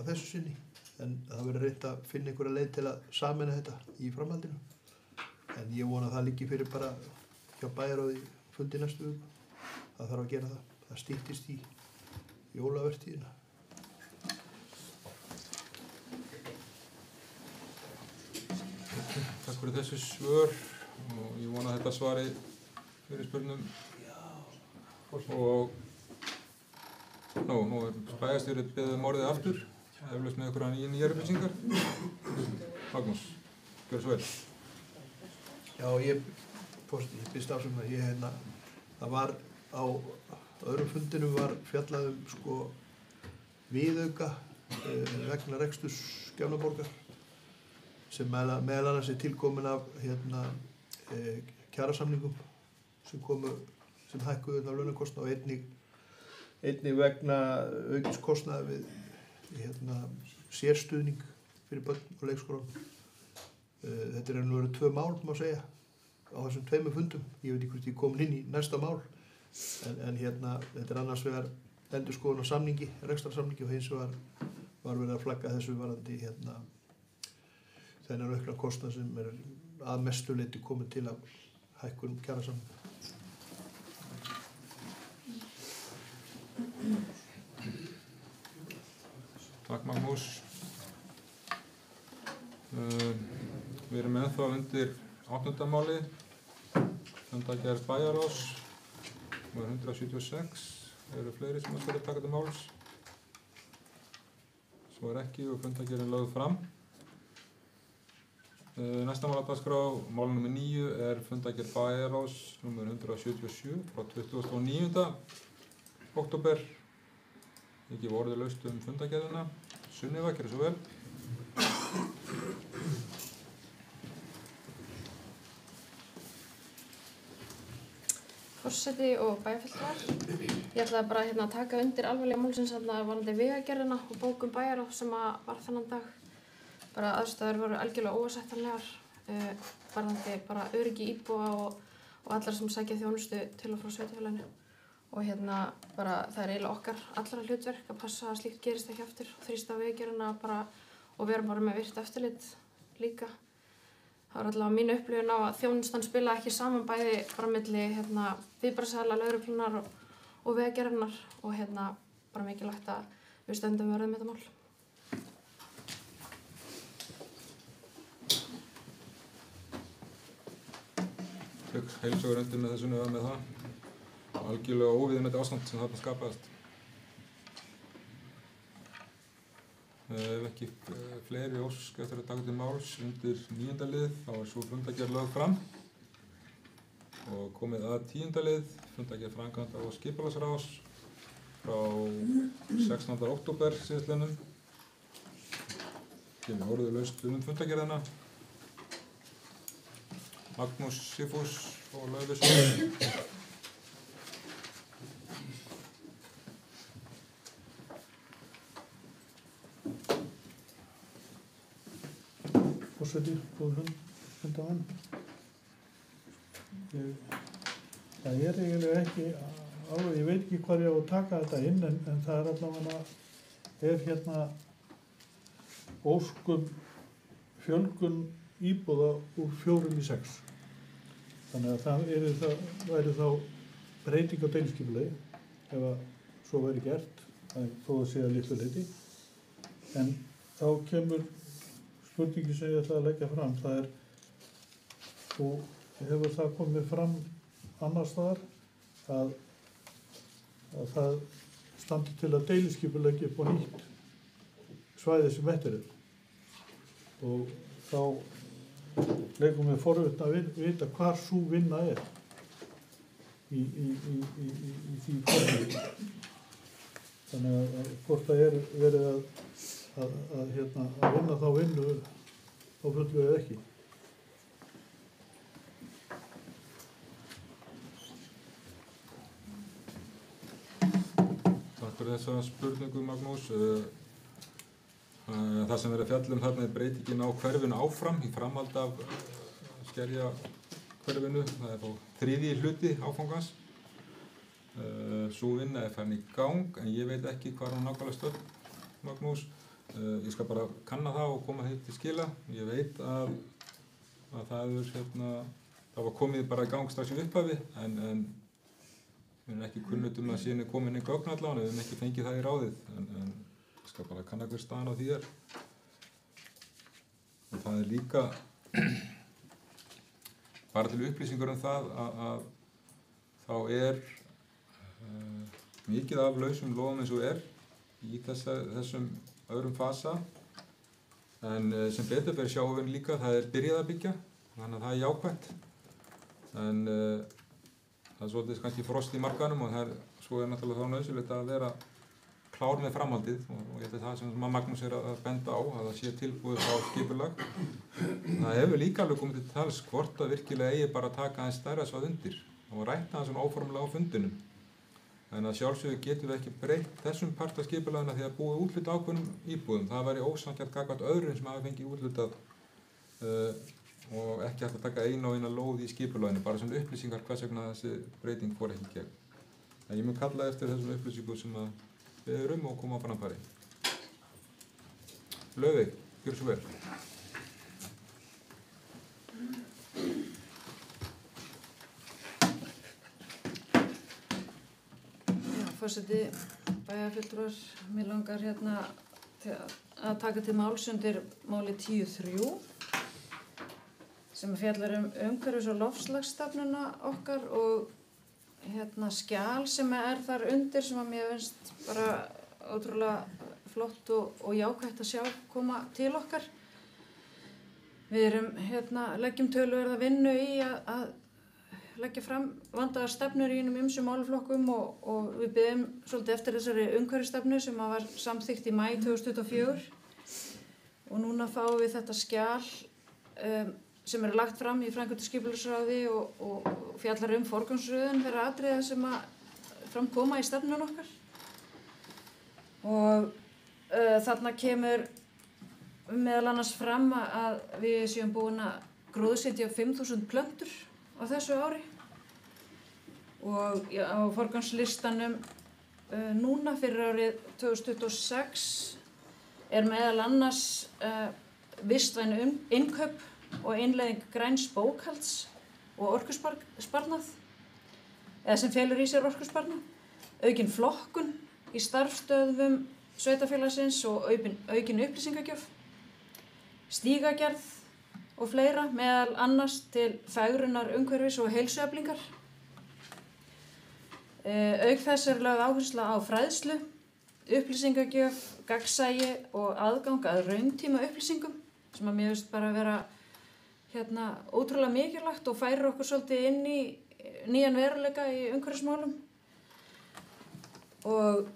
að þessu sinni, en það verður reynt að finna einhverja leið til að sameina þetta í framhaldinu. En ég vona að það liggi fyrir bara hjá bæjarráði fundi næstu viku. Það þarf að gera það. Það styttist í jólavertíðina. Takk fyrir þessu svör og ég vona að þetta svari fyrir spurningum. Og nú er bæjarstjórinn beðið orðið aftur, eflaust með einhverja nýjar upplýsingar. Magnús, gjörðu svo vel. Já, ég byrst afsökunar. Það var á öðrum fundinum var fjallað viðauka vegna reksturs Gefnaborgar sem meðal annars er tilkomin af kjarasamningum sem hækkuðu á launakostnað og einnig vegna aukins kostnaðar við sérstuðning fyrir börn og leikskólann. Þetta er nú verið 2 mál, má segja, á þessum 2 fundum. Ég veit ekki hvort ég komin inn í næsta mál, en þetta er annars vegar endurskoðun á samningi, rekstrarsamningi, og hins vegar var verið að flagga þessu varðandi þennan aukna kostnað sem er að mestu leyti komið til af hækkun kjarasamninga. Takk Magnús. Við erum ennþá undir 8. máli, fundargerð bæjarráðs, númer 176. Eru fleiri sem ætla að taka til máls? Svo ekki og fundargerðin lögð fram. Næsta mál á dagskrá, mál nr. 9, er fundargerð bæjarráðs númer 177 frá 29. október. Ég gef orðið laust fundargerðina. Sunniva, gerðu svo vel. Forseti og bæjarfulltrúar. Ég ætlaði bara að taka undir alvarlega málsins varðandi vegagerðina og bókun bæjarráð sem var þennan dag. Bara aðstæður voru algjörlega óásættanlegar, varðandi bara öryggi íbúa og allar sem sækja þjónustu til og frá sveitarfélaginu. Og bara það er eiginlega okkar allra hlutverk að passa að slíkt gerist ekki aftur og þrýsta á vegagerðina og vera bara með virkt eftirlit líka. Það var allavega mín upplifun á að þjónustan spila ekki saman bæði bara milli viðbragðsaðila, lögreglunnar og vegagerðarinnar og bara mikilvægt að við stöndum vörð með þetta mál. Heilsugur undir með þessu nöða með það. Algjörlega óviðunandi ástand sem þarna skapaðist. Ef ekki fleiri ósk eftir að taka til máls undir 9. lið, þá er svo fundargerð lögð fram. Og komið að 10. lið, fundargerð framkvæmda og skipulagsráðs frá 16. október síðastliðnum. Kemur orðið laust fundargerðina. Magnús Sigfús og Laufey. Forseti, góður fundarmenn. Það er eiginlega ekki alveg, ég veit ekki hvað ég á að taka þetta inn en það er allavega óskum fjölgun íbúða úr 4 í 6. Þannig að það væri þá breyting á deiliskipulagi ef að svo væri gert, þó að sé að litlu leyti. En þá kemur spurningi sem ég ætla að leggja fram, það er, og hefur það komið fram annars staðar, að það standi til að deiliskipuleggi upp á nýtt svæði sem eftir er. Og þá legum við forvitna að vita hvar sú vinna er í því forvitna. Þannig að hvort það er verið að vinna þá vinnu á fullu eða ekki. Takk fyrir þessa spurningu, Magnús. Það sem er að fjalla þarna er breytingin á hverfinu áfram í framhald af skerjahverfinu. Það er þá 3. hluti áfangans. Sú vinna er farin í gang, en ég veit ekki hvað hún nákvæmlega stödd, Magnús. Ég skal bara kanna það og koma því til skila. Ég veit að það var komið bara í gang strax í upphafi, en við erum ekki kunnugt að síðan er komin gögn allavega, við erum ekki fengið það í ráðið, en ég skal bara kanna hver staðan á því er. Og það er líka bara til upplýsingur það að þá er mikið af lausum lóðum eins og er í þessum öðrum fasa, en sem betur fer sjáum við líka það er byrjað að byggja, þannig að það er jákvætt, en það er svolítið kannski frost í markanum og svo er náttúrulega þá nauðsynlegt að vera klár með framhaldið og ég held það sem Magnús er að benda á, að það sé tilbúið á skipulag. Það hefur líka alveg komið til tals hvort að virkilega eigi bara að taka aðeins stærra svað undir og rækna það svona óformlega á fundinum. En að sjálfsögðu getum við ekki breytt þessum part af skipulaginu því að búið úthlutað ákveðnum íbúðum. Það væri ósanngjarnt gagnvart öðrum sem hafi fengið úthlutað og ekki hægt að taka eina og eina lóð í skipulaginu, bara sem upplýsingar hvers vegna þessi breyting fór ekki í gegn. En ég mun kalla eftir þessum upplýsingum sem við erum og koma á framfæri. Laufey, gjörðu svo vel. forseti, bæjarfulltrúar, mér langar hérna að taka til máls undir máli 10.3 sem fjallar umhverfis- og loftslagsstefnuna okkar og hérna skjal sem þar undir sem að mér finnst bara ótrúlega flott og jákvætt að sjá koma til okkar. Við leggjum töluverða vinnu í að leggja fram vandaðar stefnur í ýmsum málaflokkum og við biðjum svolítið eftir þessari umhverfisstefnu sem var samþykkt í maí 2024 og núna fáum við þetta skjal sem lagt fram í framkvæmda skipulagsráði og fjallar forgangsröðun þeirra atriða sem fram koma í stefnun okkar. Og þarna kemur meðal annars fram að við séum búin að gróðursetja 5.000 plöntur á þessu ári og á forgangslistanum núna fyrir árið 2026 meðal annars vistvæn innkaup og innleiðing græns bókhalds og orkusparnað, eða sem felur í sér orkusparnað, aukin flokkun í starfsstöðvum sveitarfélagsins og aukin upplýsingagjöf, stígagerð og fleira, meðal annars til fegrunar umhverfis og heilsueflingar. Auk þess lögð áhersla á fræðslu, upplýsingagjöf, gagnsæi og aðgang að rauntíma upplýsingum sem að mér finnst bara vera ótrúlega mikilvægt og færir okkur svolítið inn í nýjan veruleika í umhverfismálum. Og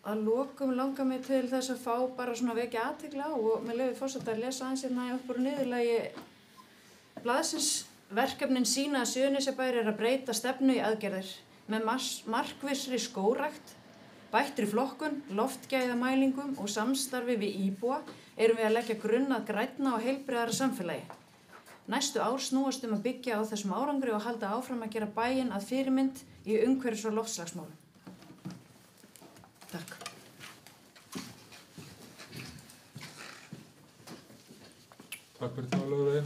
að lokum langar mig til þess að fá bara svona vekja athygli á og með leyfi forseta að lesa aðeins upp úr niðurlagi blaðsins. Verkefnin sýna að Suðurnesjabær að breyta stefnu í aðgerðir með markvissri skógrækt, bættri flokkun, loftgæðamælingum og samstarfi við íbúa við að leggja grunn að grænna og heilbrigðara samfélagi. Næstu ár snúast að byggja á þessum árangri og halda áfram að gera bæinn að fyrirmynd í umhverfis- og loftslagsmálum. Takk. Takk fyrir það, Laufey.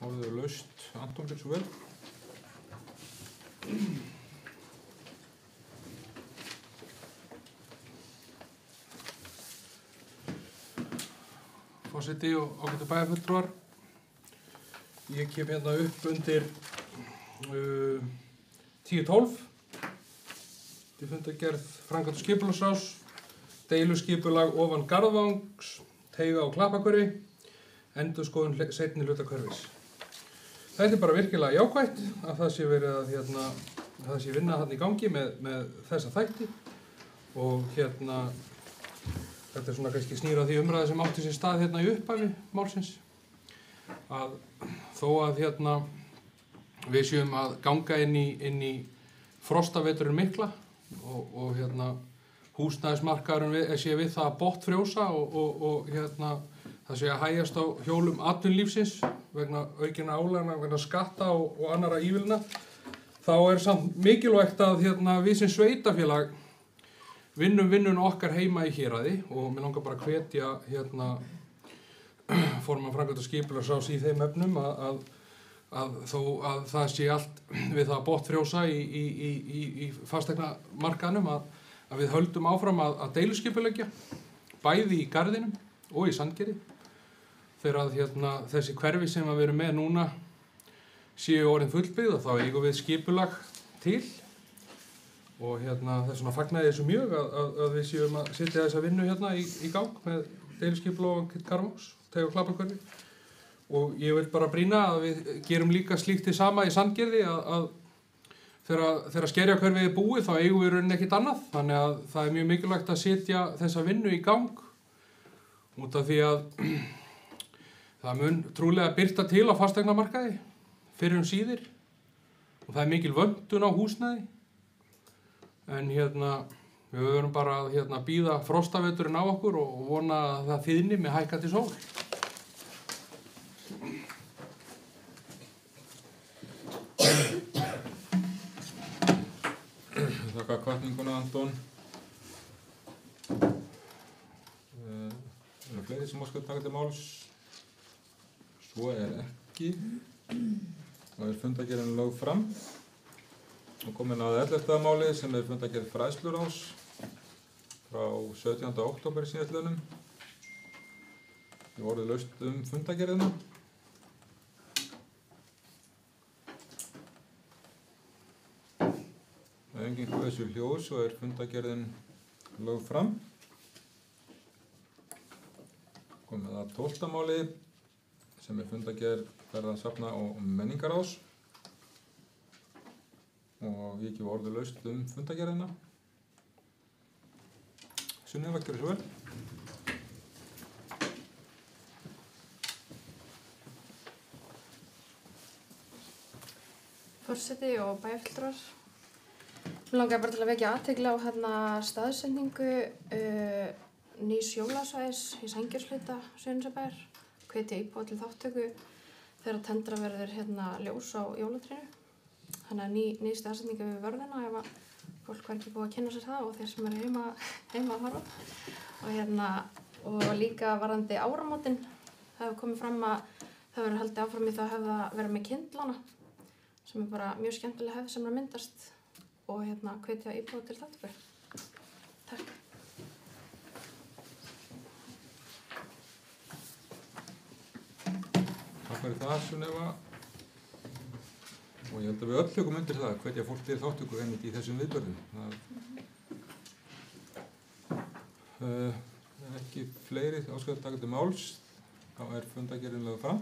Orðið laust. Anton, gjörðu svo vel. Forseti og ágætu bæjarfulltrúar. Ég kem hérna upp undir 10.12. Til fundargerð framkvæmda skipulagsráðs, deiluskipulag ofan Garðvangs, Teiga og Klappakurri, endurskoðun seinni hluta hverfis. Þetta bara virkilega jákvætt að það sé verið að það sé vinna þarna í gangi með þessa þætti og þetta svona kannski snýr að því umræði sem átti sér stað í upphafi málsins að þó að við séum að ganga inn í frostaveturinn mikla og húsnæðismarkaðurinn sé við það að botnfrjósa og það sé að hægjast á hjólum atvinnulífsins vegna aukinna álagna, vegna skatta og annarra ívilna, þá samt mikilvægt að við sem sveitafélag vinnun okkar heima í héraði og mér langar bara að hvetja formann framkvæmda skipulagsráðs í þeim efnum að þó að það sé allt við það að botnfrjósa í fasteignamarkaðnum að við höldum áfram að deiluskipuleggja bæði í Garðinum og í Sandgerði þegar að þessi hverfi sem við erum með núna séu orðin fullbyggð og þá eigum við skipulag til og þess vegna fagnaði þessu mjög að við séum að setja þessa vinnu í gang með deiluskipulag og Garðvangs, Teiga og Klapparhverfi og ég vil bara brýna að við gerum líka slíkt hið sama í Sandgerði að þegar Skerjahverfið búið þá eigum við rauninni ekkert annað þannig að það mjög mikilvægt að setja þessa vinnu í gang út af því að það mun trúlega birta til á fasteignamarkaði fyrir síðir og það mikil vöntun á húsnæði en við verðum bara að bíða frostaveturinn á okkur og vona að það þiðni með hækkandi sól. Þakka hvatninguna, Anton. Fleiri sem óskar taka til máls? Svo ekki. Það fundargerðin lögð fram og komin að 11. máli sem fundargerð fræðsluráðs frá 17. október síðastliðnum. Ég orðið laust fundargerðina. Það enginn þessu hljóð, svo fundargerðin lögð fram. Komið að 12. máli sem fundargerð ferðasafna og menningaráðs. Og ég gef orðið laust fundargerðina. Sunneva, gjörðu svo vel. Forseti og bæjarfulltrúar. Mér langaði bara til að vekja athygli á staðsetningu nýs jólasvæðis í Sængjarshluta Suðurnesjabæjar. Hvetja íbúa til þátttöku þegar tendra verður ljós á jólatrénu. Þannig að ný staðsetningu við vörðina ef að fólk var ekki búið að kynna sér það og þeir sem eru heima að horfa. Og líka varðandi áramótin, það hefur komið fram að það verður haldið áfram í það að vera með kyndlana, sem bara mjög skemmtileg hefð sem er að myndast og hvetja íbúa til þátttöku. Takk. Takk fyrir það, Sunneva. Og ég held að við öll tökum undir það, hvetja fólk til þátttöku einmitt í þessum viðburðum. Ekki fleiri áskilja taka til máls, þá fundargerðin lögð fram.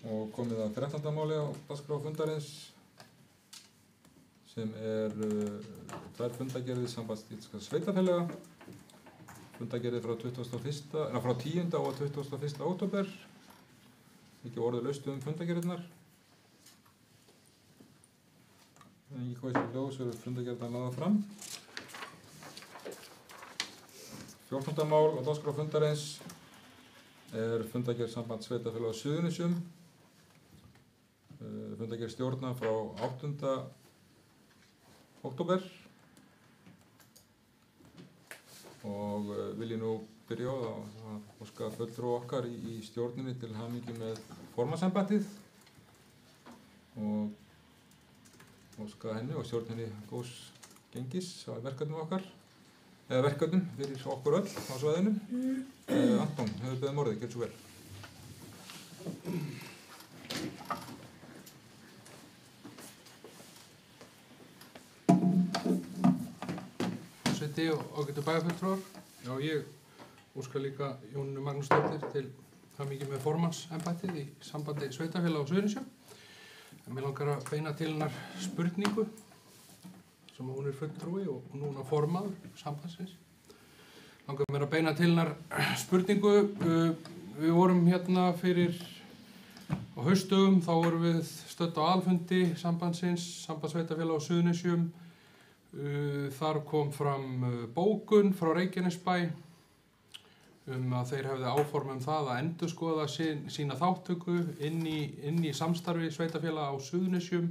Og komið að 13. máli á dagskrá fundarins, sem tvær fundargerðir Sambands íslenskra sveitarfélaga. Fundargerðir frá 10. og 21. október. Ekki orðið laust fundargerðirnar. En ekki hvað þessi hljóð, svo eru fundargerðirnar lagðar fram. 14. mál á dagskrá fundarins fundargerð Sambands sveitarfélaga á Suðurnesjum. Fundargerð stjórna frá 8. október. Og vil ég nú byrja á að óska fulltrúa okkar í stjórninni til hamingju með formannsembættið og óska henni og stjórninni góðs gengis á verkefnum okkar, eða verkefnum fyrir okkur öll á svæðinu. Anton, hefur beðið orðið, gjörðu svo vel. Forseti og ágætu bæjarfulltrúar. Já, ég óska líka Jónínu Magnúsdóttur til hamingju með formannsembættið í Sambandi sveitarfélaga á Suðurnesjum. Mér langar að beina til hennar spurningu sem hún fulltrúi og núna formaður sambandsins. Langar mér að beina til hennar spurningu. Við vorum fyrir á haustdögum, þá vorum við stödd á alfundi sambandsins, Sambandssveitarfélaga á Suðurnesjum. Þar kom fram bókun frá Reykjanesbæ að þeir hefðu áform það að endurskoða sína þátttöku inn í samstarfi sveitarfélaga á Suðurnesjum.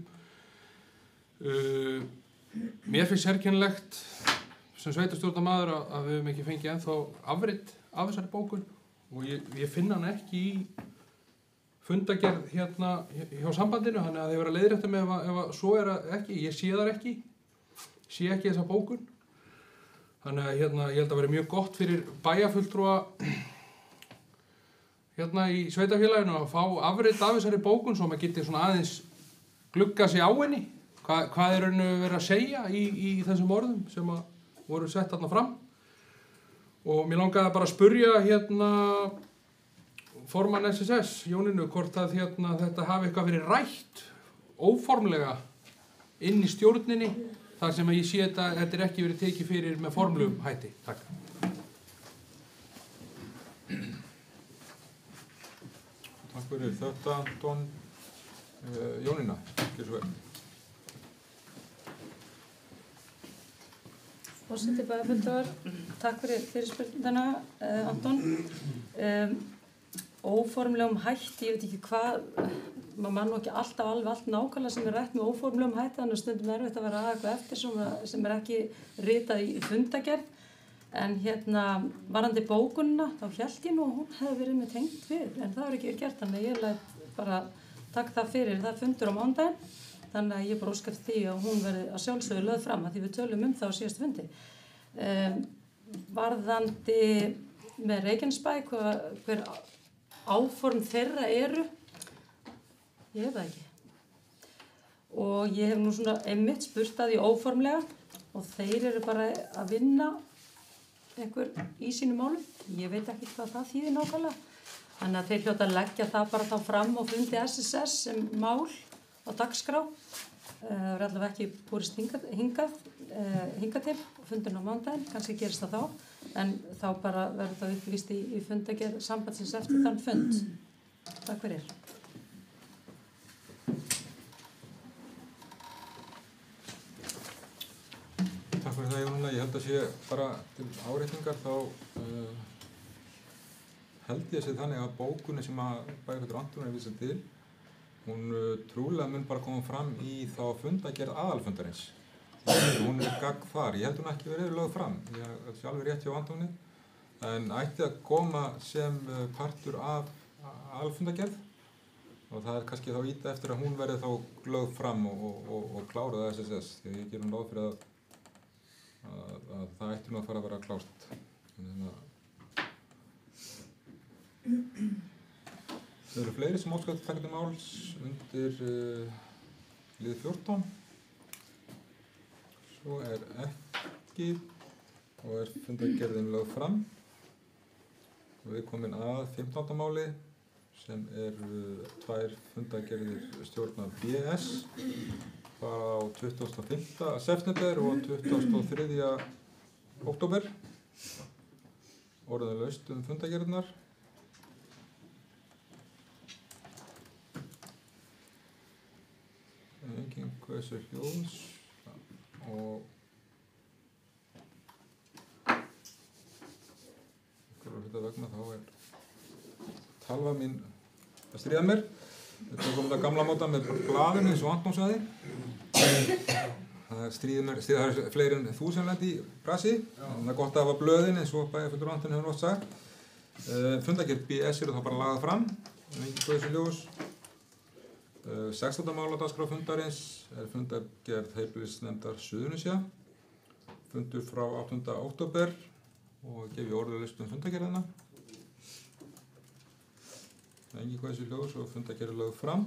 Mér finnst sérkennilegt sem sveitarstjórnarmaður að við höfum ekki fengið ennþá afrit af þessari bókun og ég finn hann ekki í fundargerð hjá sambandinu, þannig að þeir vera leiðrétta með ef svo ekki, ég sé þar ekki. Sé ekki þessa bókun. Þannig að ég held að vera mjög gott fyrir bæjarfulltrúa í sveitarfélaginu að fá afrit af þessari bókun svo maður geti svona aðeins glugga sig á henni. Hvað verið að segja í þessum orðum sem voru sett þarna fram. Og mér langaði bara að spurja formann SSS, Jónínu, hvort að þetta hafi eitthvað verið rætt óformlega inn í stjórninni. Þar sem ég sé þetta ekki verið tekið fyrir með formlegum hætti. Takk. Takk fyrir þetta, Anton. Jónína, gjörðu svo vel. Forseti bæjarfulltrúar, takk fyrir fyrirspurnina, Anton. Óformlegum hætti, ég veit ekki hvað, maður mann nú ekki alltaf allt nákvæmlega sem rætt með óformlegum hætti, þannig að stundum erfitt að vera eitthvað eftir sem ekki ritað í fundargerð. En varðandi bókunina, þá hélt ég nú að hún hefði verið með tengt við, en það var ekki verið gert, þannig að ég læt bara taka það fyrir. Það fundur á mánudaginn Þannig að ég bara óska eftir því að hún verði að sjálfsögðu lögð fram að því við tölum það á síðastu fundi. Varðandi með Reykjanesbæ, hver áform þeirra eru, ég hef það ekki. Og ég hef nú svona einmitt spurt að því óformlega og þeir eru bara að vinna einhver í sínum málum. Ég veit ekki hvað það þýðir nákvæmlega. Þannig að þeir hljóta að leggja það bara þá fram og fundi SSS sem mál á dagskrá. Það er allavega ekki búist hingað til, fundin á mánudaginn, kannski gerist það þá, en þá bara verður það upplýst í fundagerð sambandsins eftir þann fund. Takk fyrir. Takk fyrir það, Jónína. Ég held að sé bara til áreikningar þá held ég að sé þannig að bókunni sem að Bæjarfellur Anton er vísað til, hún trúlega mun bara koma fram í þá fundagerð aðalfundarins. Hún er gagn þar. Ég held hún ekki verið lögð fram. Ég er sjálfur rétt hjá Antoni, en ætti að koma sem partur af aðalfundagerð og það er kannski þá íta eftir að hún verið þá lögð fram og kláruð að SSS. Því ég gerum ráð fyrir að það ætti nú að fara að vera klárt. Það eru fleiri sem óskar að taka til máls undir lið 14. Svo er ekki og er fundagerðin lögð fram. Og við komin að 15. máli sem tvær fundagerðir stjórnar BS bara á 25. september og 23. október. Orðin laust fundagerðirnar. Engin hversu hljóðs og einhverju hluta vegna þá er talva mín að stríða mér. Við tökum þetta gamla móta með blaðinu eins og Anton sagði. Það stríðir mér, það er fleiri en 1000 lent í brasi, en það er gott að hafa blöðin eins og Bæjarfellur Anton hefur oft sagt. Fundagerð BS eru þá bara lagað fram, engin hversu ljós. 16. mál á dagskrá fundarins er fundagerð heilbrigðisnefndar Suðurnesja, fundur frá 8. október og gef ég orðalist fundagerðina. Engin hversu ljós og fundagerð lögð fram.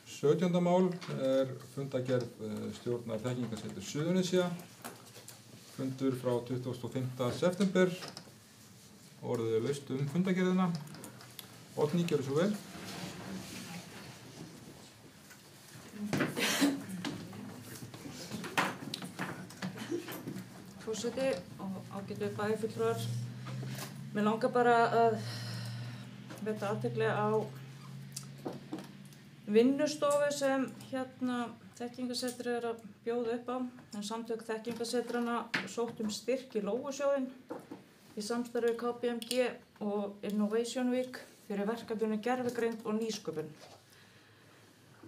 17. mál er fundagerð stjórnar þekkingarsetur Suðurnesja, fundur frá 25. september, orðalist fundagerðina. Oddný, gjörðu svo vel. Forseti og ágætu bæjarfulltrúar. Mér langar bara að vekja athygli á vinnustofu sem þekkingarsetri er að bjóða upp á. En samtök þekkingarsetrana sótt styrk í Lóusjóðinn í samstarfi KPMG og Innovation Week fyrir verkefninu gervigreind og nýsköpun.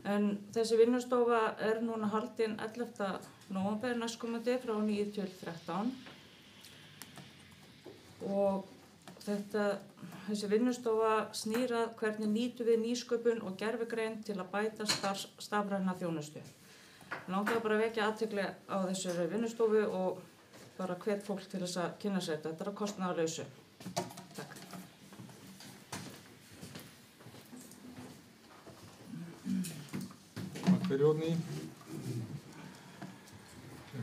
En þessi vinnustofa er núna haldin 11. nóvember næstkomandi frá 9 til 13. Og þessi vinnustofa snýr að hvernig nýtum við nýsköpun og gervigreind til að bæta stafræna þjónustu. Ég langaði bara að vekja athygli á þessari vinnustofu og bara hvet fólk til þess að kynna sér þetta. Þetta er að kostnaðarlausu. Takk. Takk fyrir Oddný.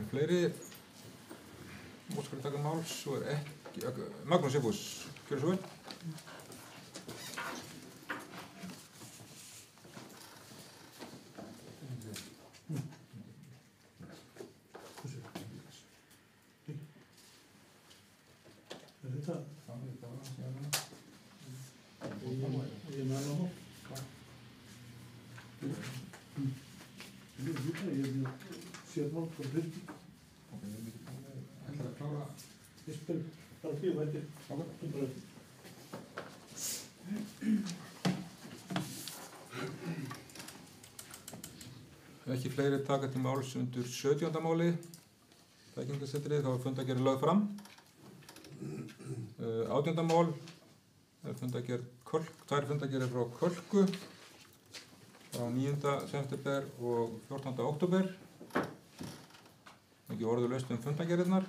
Fleiri óskar að taka máls og er ekki Magnús Sigfús, gjörðu svo vel. Er þetta? Ég með hana hótt. Ég séð mál frá Birgi. Ætlar að klára? Ég spyr bara því að þetta Ekki fleiri taka til máls undir 17. máli. Þekkingarsetrið, þá er fundagerð lögð fram. 18. mál er tvær fundagerðir frá Kölku. Þá frá 9. september og 14. október. Ekki orðulaust fundagerðirnar.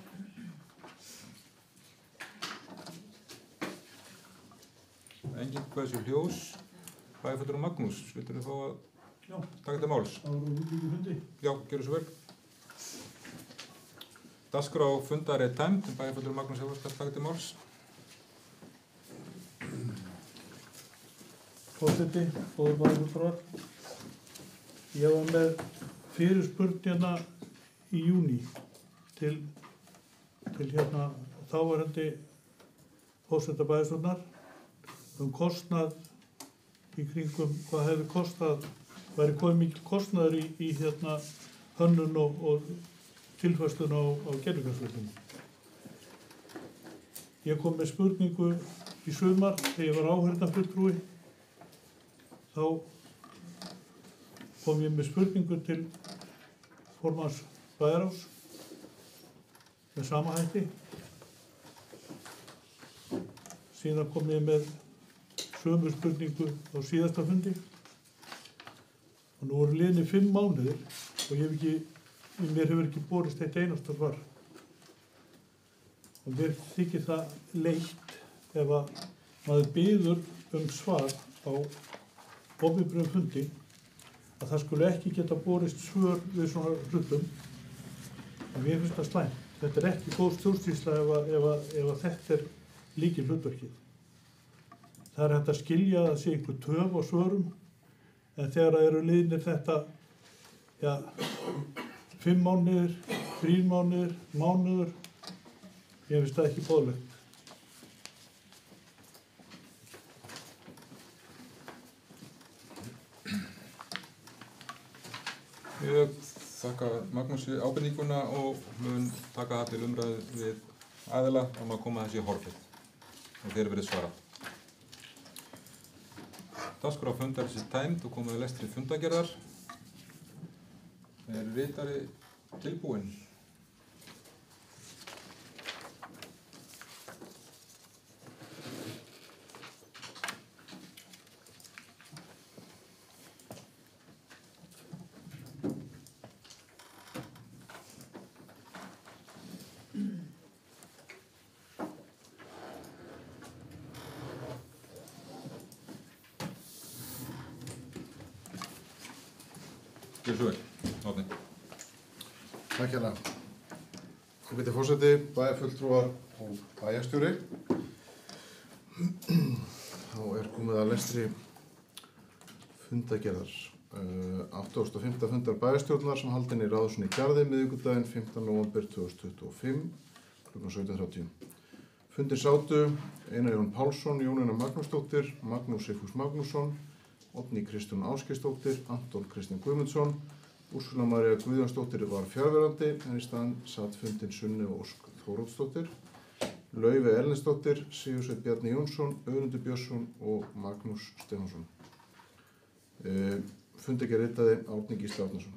Enginn hversu hljós. Bæjarfulltrúi Magnús, viltu fá að taka þetta máls? Það voru líka fundi. Já, gerðu svo vel. Dagskrá fundar tæmd, en bæjarfulltrúi Magnús hefur óskað að taka þetta máls. Forseti, góðir bæjarfulltrúar. Ég var með fyrirspurn hérna í júní til þáverandi forseta bæjarstjórnar kostnað í kringum hvað hefði kostað, væri komið mikil kostnaður í hönnun og tilfærslun á gervigrasvöllunum. Ég kom með spurningu í sumar þegar ég var áheyrnarfulltrúi. Þá kom ég með spurningu til formanns bæjarráðs með sama hætti. Síðan kom ég með sömu spurningu á síðasta fundi. Og nú voru liðnir 5 mánuðir og mér hefur ekki borist eitt einasta svar. Og mér þykir það leitt ef að maður biður svar á opinberum fundi að það skulle ekki geta borist svör við svona hlutum. En mér finnst það slæmt. Þetta er ekki góð stjórnsýsla ef að þetta er lykilhlutverkið. Það er hægt að skilja að það sé einhver töf á svörum, en þegar það eru liðnir þetta, 5 mánuðir, 3 mánuðir, mánuður, ég finnst það ekki boðlegt. Ég þakka Magnúsi ábendinguna og mun taka það til umræðu við aðila að koma þessi horfið og þeir verið svarað. Dagskrá fundar tæmd og komið lestri fundagerðar. Er ritari tilbúinn? Gjörðu svo vel, Árni. Takk hérlega. Hæstvirtur forseti, bæjarfulltrúar og bæjarstjóri. Þá er komið að lestri fundagerðar. 85. fundar bæjarstjórnar sem haldinn í Ráðhúsinu í Garði miðvikudaginn 15. nóvember 2025 kl. 17:30. Fundinn sátu Einar Jón Pálsson, Jónína Magnúsdóttir, Magnús Sigfús Magnússon, Oddný Kristrún Ásgeirsdóttir, Anton Kristinn Guðmundsson, Úrsula María Guðjónsdóttir var fjarverandi en í staðinn sat fundinn Sunneva Ósk Þóroddsdóttir, Laufey Erlendsdóttir, Sigursveinn Bjarni Jónsson, Önundur Björnsson og Magnús Stefánsson. Fundagerð ritaði Árni Gísli Árnason.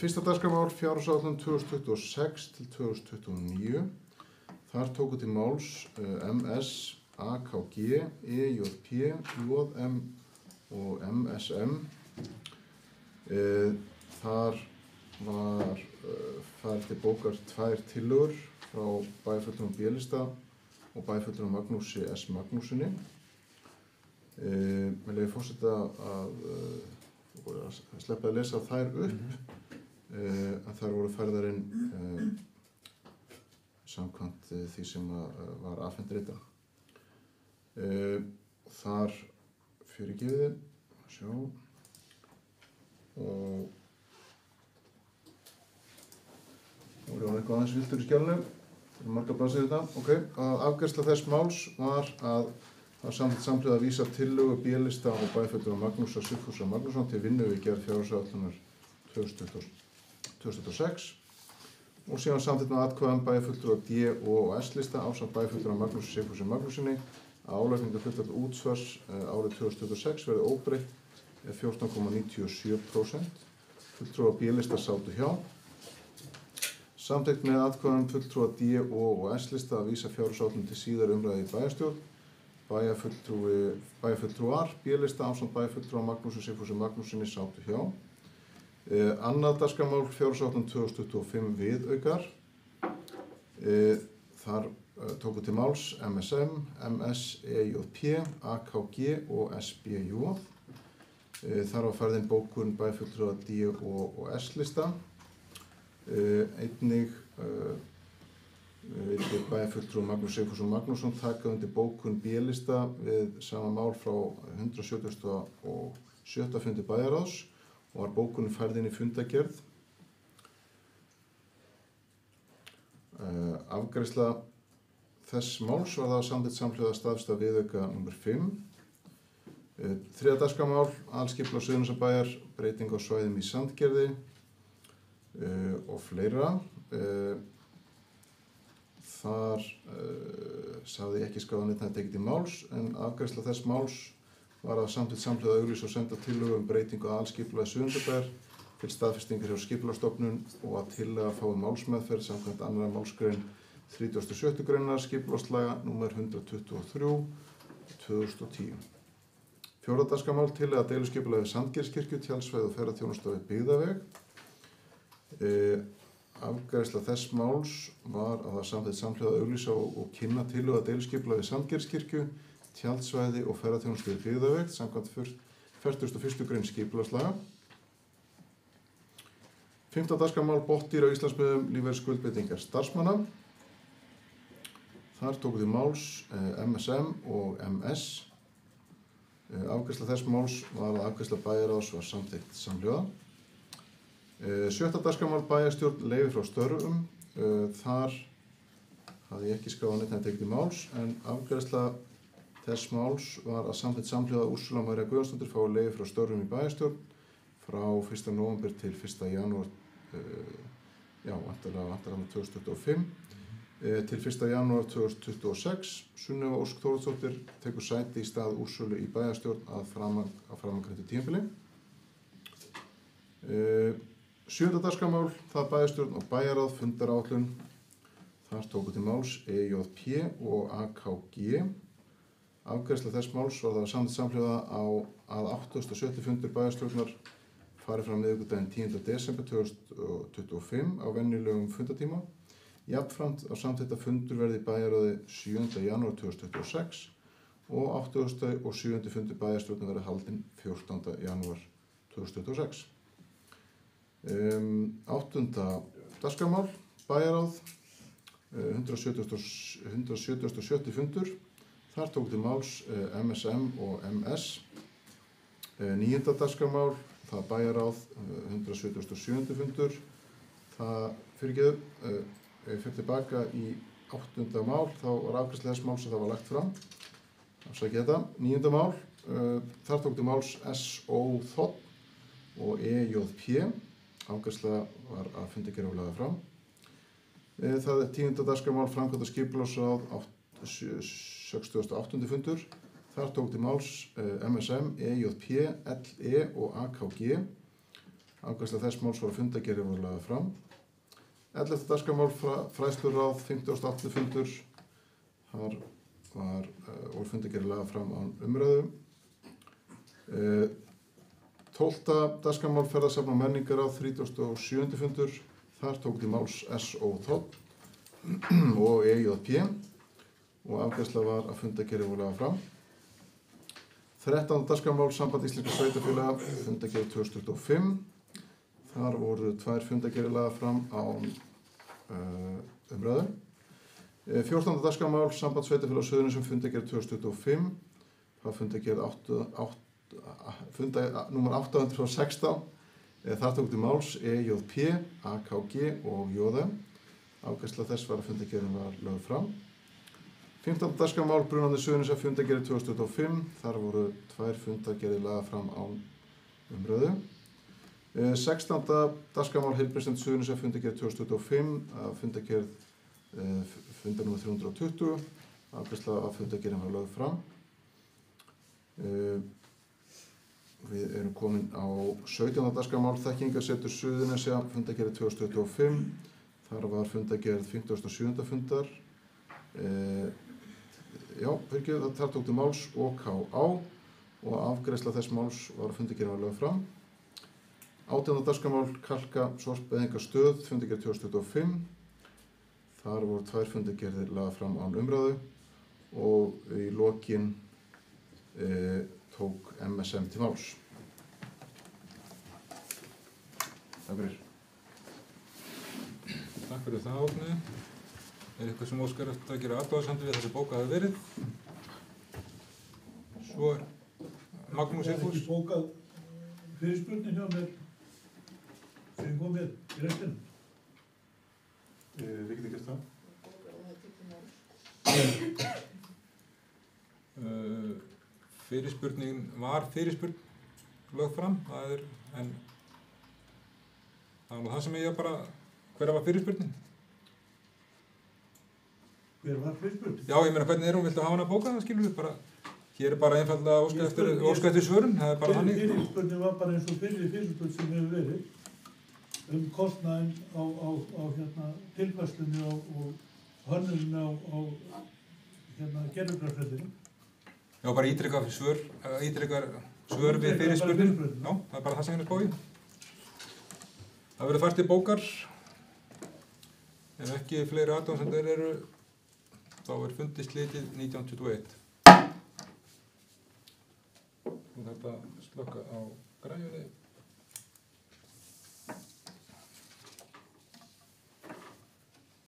Fyrsta dagskrármál fjárhagsáætlun 2026 til 2029. Þar tóku til máls MS, AKG, EJP, JM og MSM. Þar var farið til bókar 2 tillögur frá bæjarfulltrúum B-lista og bæjarfulltrúum Magnúsi S. Magnúsinni. Með leyfi forseta að sleppa að lesa þær upp, að þær voru færðar inn samkvæmt því sem var afhent rita. Þar fyrirgefið, sjá, og nú er eitthvað aðeins viltur í skjálunum, það er margar blaðsíður þetta. Ok, að afgreiðsla þess máls var að það samhliða að vísa tillögu B-lista og bæjarfulltrúa Magnúsar Sigfúsar Magnússon til vinnu við gerð fjárhagsáætlunar 2026 og síðan samþykkt með atkvæðum bæjarfulltrúa D- og S-lista ásamt bæjarfulltrúa Magnúsar Sigfúsar Magnúsinni að álagningarhlutfall útsvars árið 2026 verði óbreytt 14,97%. Fulltrúa B-lista sátu hjá. Samþykkt með atkvæðum fulltrúa D- og S-lista að vísa fjárhagsáætlun til síðari umræðu í bæjarstjórn bæjarfulltrúar, B-lista ásamt bæjarfulltrúa Magnúsi Sigfúsi Magnúsinni sátu hjá. Annað dagskrármál fjárhagsáætlun 2025 viðaukar. Þar tóku til máls MSM, MS, EJP, AKG og SBJ. Þar var færðin bókun bæjarfulltrúa D og S-lista. Einnig vildi bæjarfulltrúi Magnús Sigfússon Magnússon taka undir bókun B-lista við sama mál frá 177. fundi bæjarráðs og var bókunin færð inn í fundargerð. Afgreiðsla þess máls var það samþykkt samhljóða staðfesta viðauka nr. 5. Þriðja dagskrármál, aðalskipulag Suðurnesjabæjar, breyting á svæðum í Sandgerði og fleira. Þar sagði ekki skráð neitt að tekið til máls, en afgreiðsla þess máls var að samþykkt samhljóða auglýsa og senda tillögu breytingu á aðalskipulagi Suðurnesjabæjar til staðfestingar hjá Skipulagsstofnun og að tillaga fái málsmeðferð samkvæmt 2. málsgrein 36. greinar skipulagslaga nr. 123/2010. Fjórða dagskrármál, tillaga deiluskipulagi við Sandgerðskirkju, tjaldsvæði og ferðaþjónustu við byggðaveg. Afgreiðsla þess máls var að það samþykkt samhljóða auglýsa og kynna tillögu að deiluskipulagi við Sandgerðskirkju, tjaldsvæði og ferðaþjónustu við byggðaveg samkvæmt 41. grein skipulagslaga. 15. dagskrármál, botndýr á Íslandsmiðum, lífeyrisskuldbreytingar starfsmanna. Þar tóku til máls MSM og MS. Afgreiðsla þess máls var að afgreiðsla bæjarráðs var samþykkt samhljóða. 7. dagskrármál, bæjarstjórn leyfi frá störfum. Þar hafði ég ekki skráð neitt að tekið til máls, en afgreiðsla þess máls var að samþykkt samhljóða Úrsula María Guðjónsdóttir fái leyfi frá störfum í bæjarstjórn frá 1. nóvember til 1. janúar, vantarlega 2025, til 1. janúar 2026. Sunneva Ósk Þórsdóttir tekur sæti í stað Úrsulu í bæjarstjórn að framangreindu tímabili. 7. dagskrármál, það bæjarstjórn og bæjarráð fundaráætlun. Þar tóku til máls EJP og AKG. Afgreiðsla þess máls var það samþykkt samhljóða að 87. fundur bæjarstjórnar farið fram miðvikudaginn 10. desember 2025 á venjulegum fundatíma. Jafnframt á samþykkta fundur verði í bæjarráði 7. janúar 2026 og 80. og 7. fundur bæjarstjórnar verði haldinn 14. janúar 2026. 8. dagskrármál, bæjarráð, 177. fundur. Þar tók til máls MSM og MS. 9. dagskrármál, það bæjarráð, 177. fundur. Það fyrir tilbaka í 8. mál, þá var afgreiðsla þess máls að það var lagt fram. Afsakið þetta. 9. mál, þar tók til máls SO Þ og EJP. Afgreiðsla var að fundargerð og lagði fram. Það er 10. dagskrármál, framkvæmd og skipulagsráð, 68. fundur. Þar tók til máls MSM, EJP, LE og AKG. Afgreiðsla þess máls var að fundargerð og lagði fram. 11. dagskrármál, fræðsluráð, 58. fundur. Þar var fundargerð lagði fram án umræðu. 12. dagskrármál, ferðasafn og menningarráð, 37. fundur. Þar tók til máls SO Þ og EJP og afgreiðsla var að fundargerð og lagði fram. 13. dagskrármál, samband íslenskra sveitarfélaga, fundargerð 2025. Þar voru 2 fundargerðir lagðar fram án umræðu. 14. dagskrármál, samband sveitarfélaga Suðurnesjum, fundargerð 2025. Það var fundargerð númer 816. Þar tók til máls EJP, AKG og JM. Afgreiðsla þess var að fundargerðin var lögð fram. 15. dagskrármál, brunandi Suðurnesja, fundargerð 2025. Þar voru 2 fundargerðir lagðar fram án umræðu. 16. dagskrármál, heilbrigðisnefnd Suðurnesja, fundargerð 2025. Fundargerð fundar nr. 320. Afgreiðsla af fundargerðin var lögð fram. Við erum komin á 17. dagskrármál, þekkingarsetur Suðurnesja, fundargerð 2025. Þar var fundargerð 57. fundar. þar tók til máls OKA og afgreiðsla þess máls var að fundargerðin var lögð fram. 18. dagskrármál Kalka sorpeyðingarstöð, fundargerð 2025. Þar voru 2 fundargerðir lagðar fram án umræðu og í lokin tók MSM til máls. Takk fyrir. Takk fyrir það, Árni. Eitthvað sem óskar eftir að gera athugasemdir við þessi bók hafi verið? Svo er Magnús Það er Sigfús. ekki bókað fyrirspurnin hjá mér sem kom með í restin. Við getum gert það. Fyrirspurnin var fyrirspurn lögð fram, en það var það sem ég bara, hver var fyrirspurnin? Hver var fyrirspurnin? Já, ég meina hvernig hún, viltu hafa hana bókað, skilur við bara, hér er bara einfaldlega óska eftir svörum, það er bara þannig. Fyrirspurnin var bara eins og fyrirspurn sem hefur verið kostnaðinn á tilfærslunni og hönnunni á gerðugrafsferðinni. Já, bara ítrekkar svör við fyrirspurnin. Já, það er bara það sem er spáið. Það verður fært til bókar. Ef ekki fleiri athugasemdir eru, þá er fundi slitið 1921. Þú þarft að slökka á græjunni.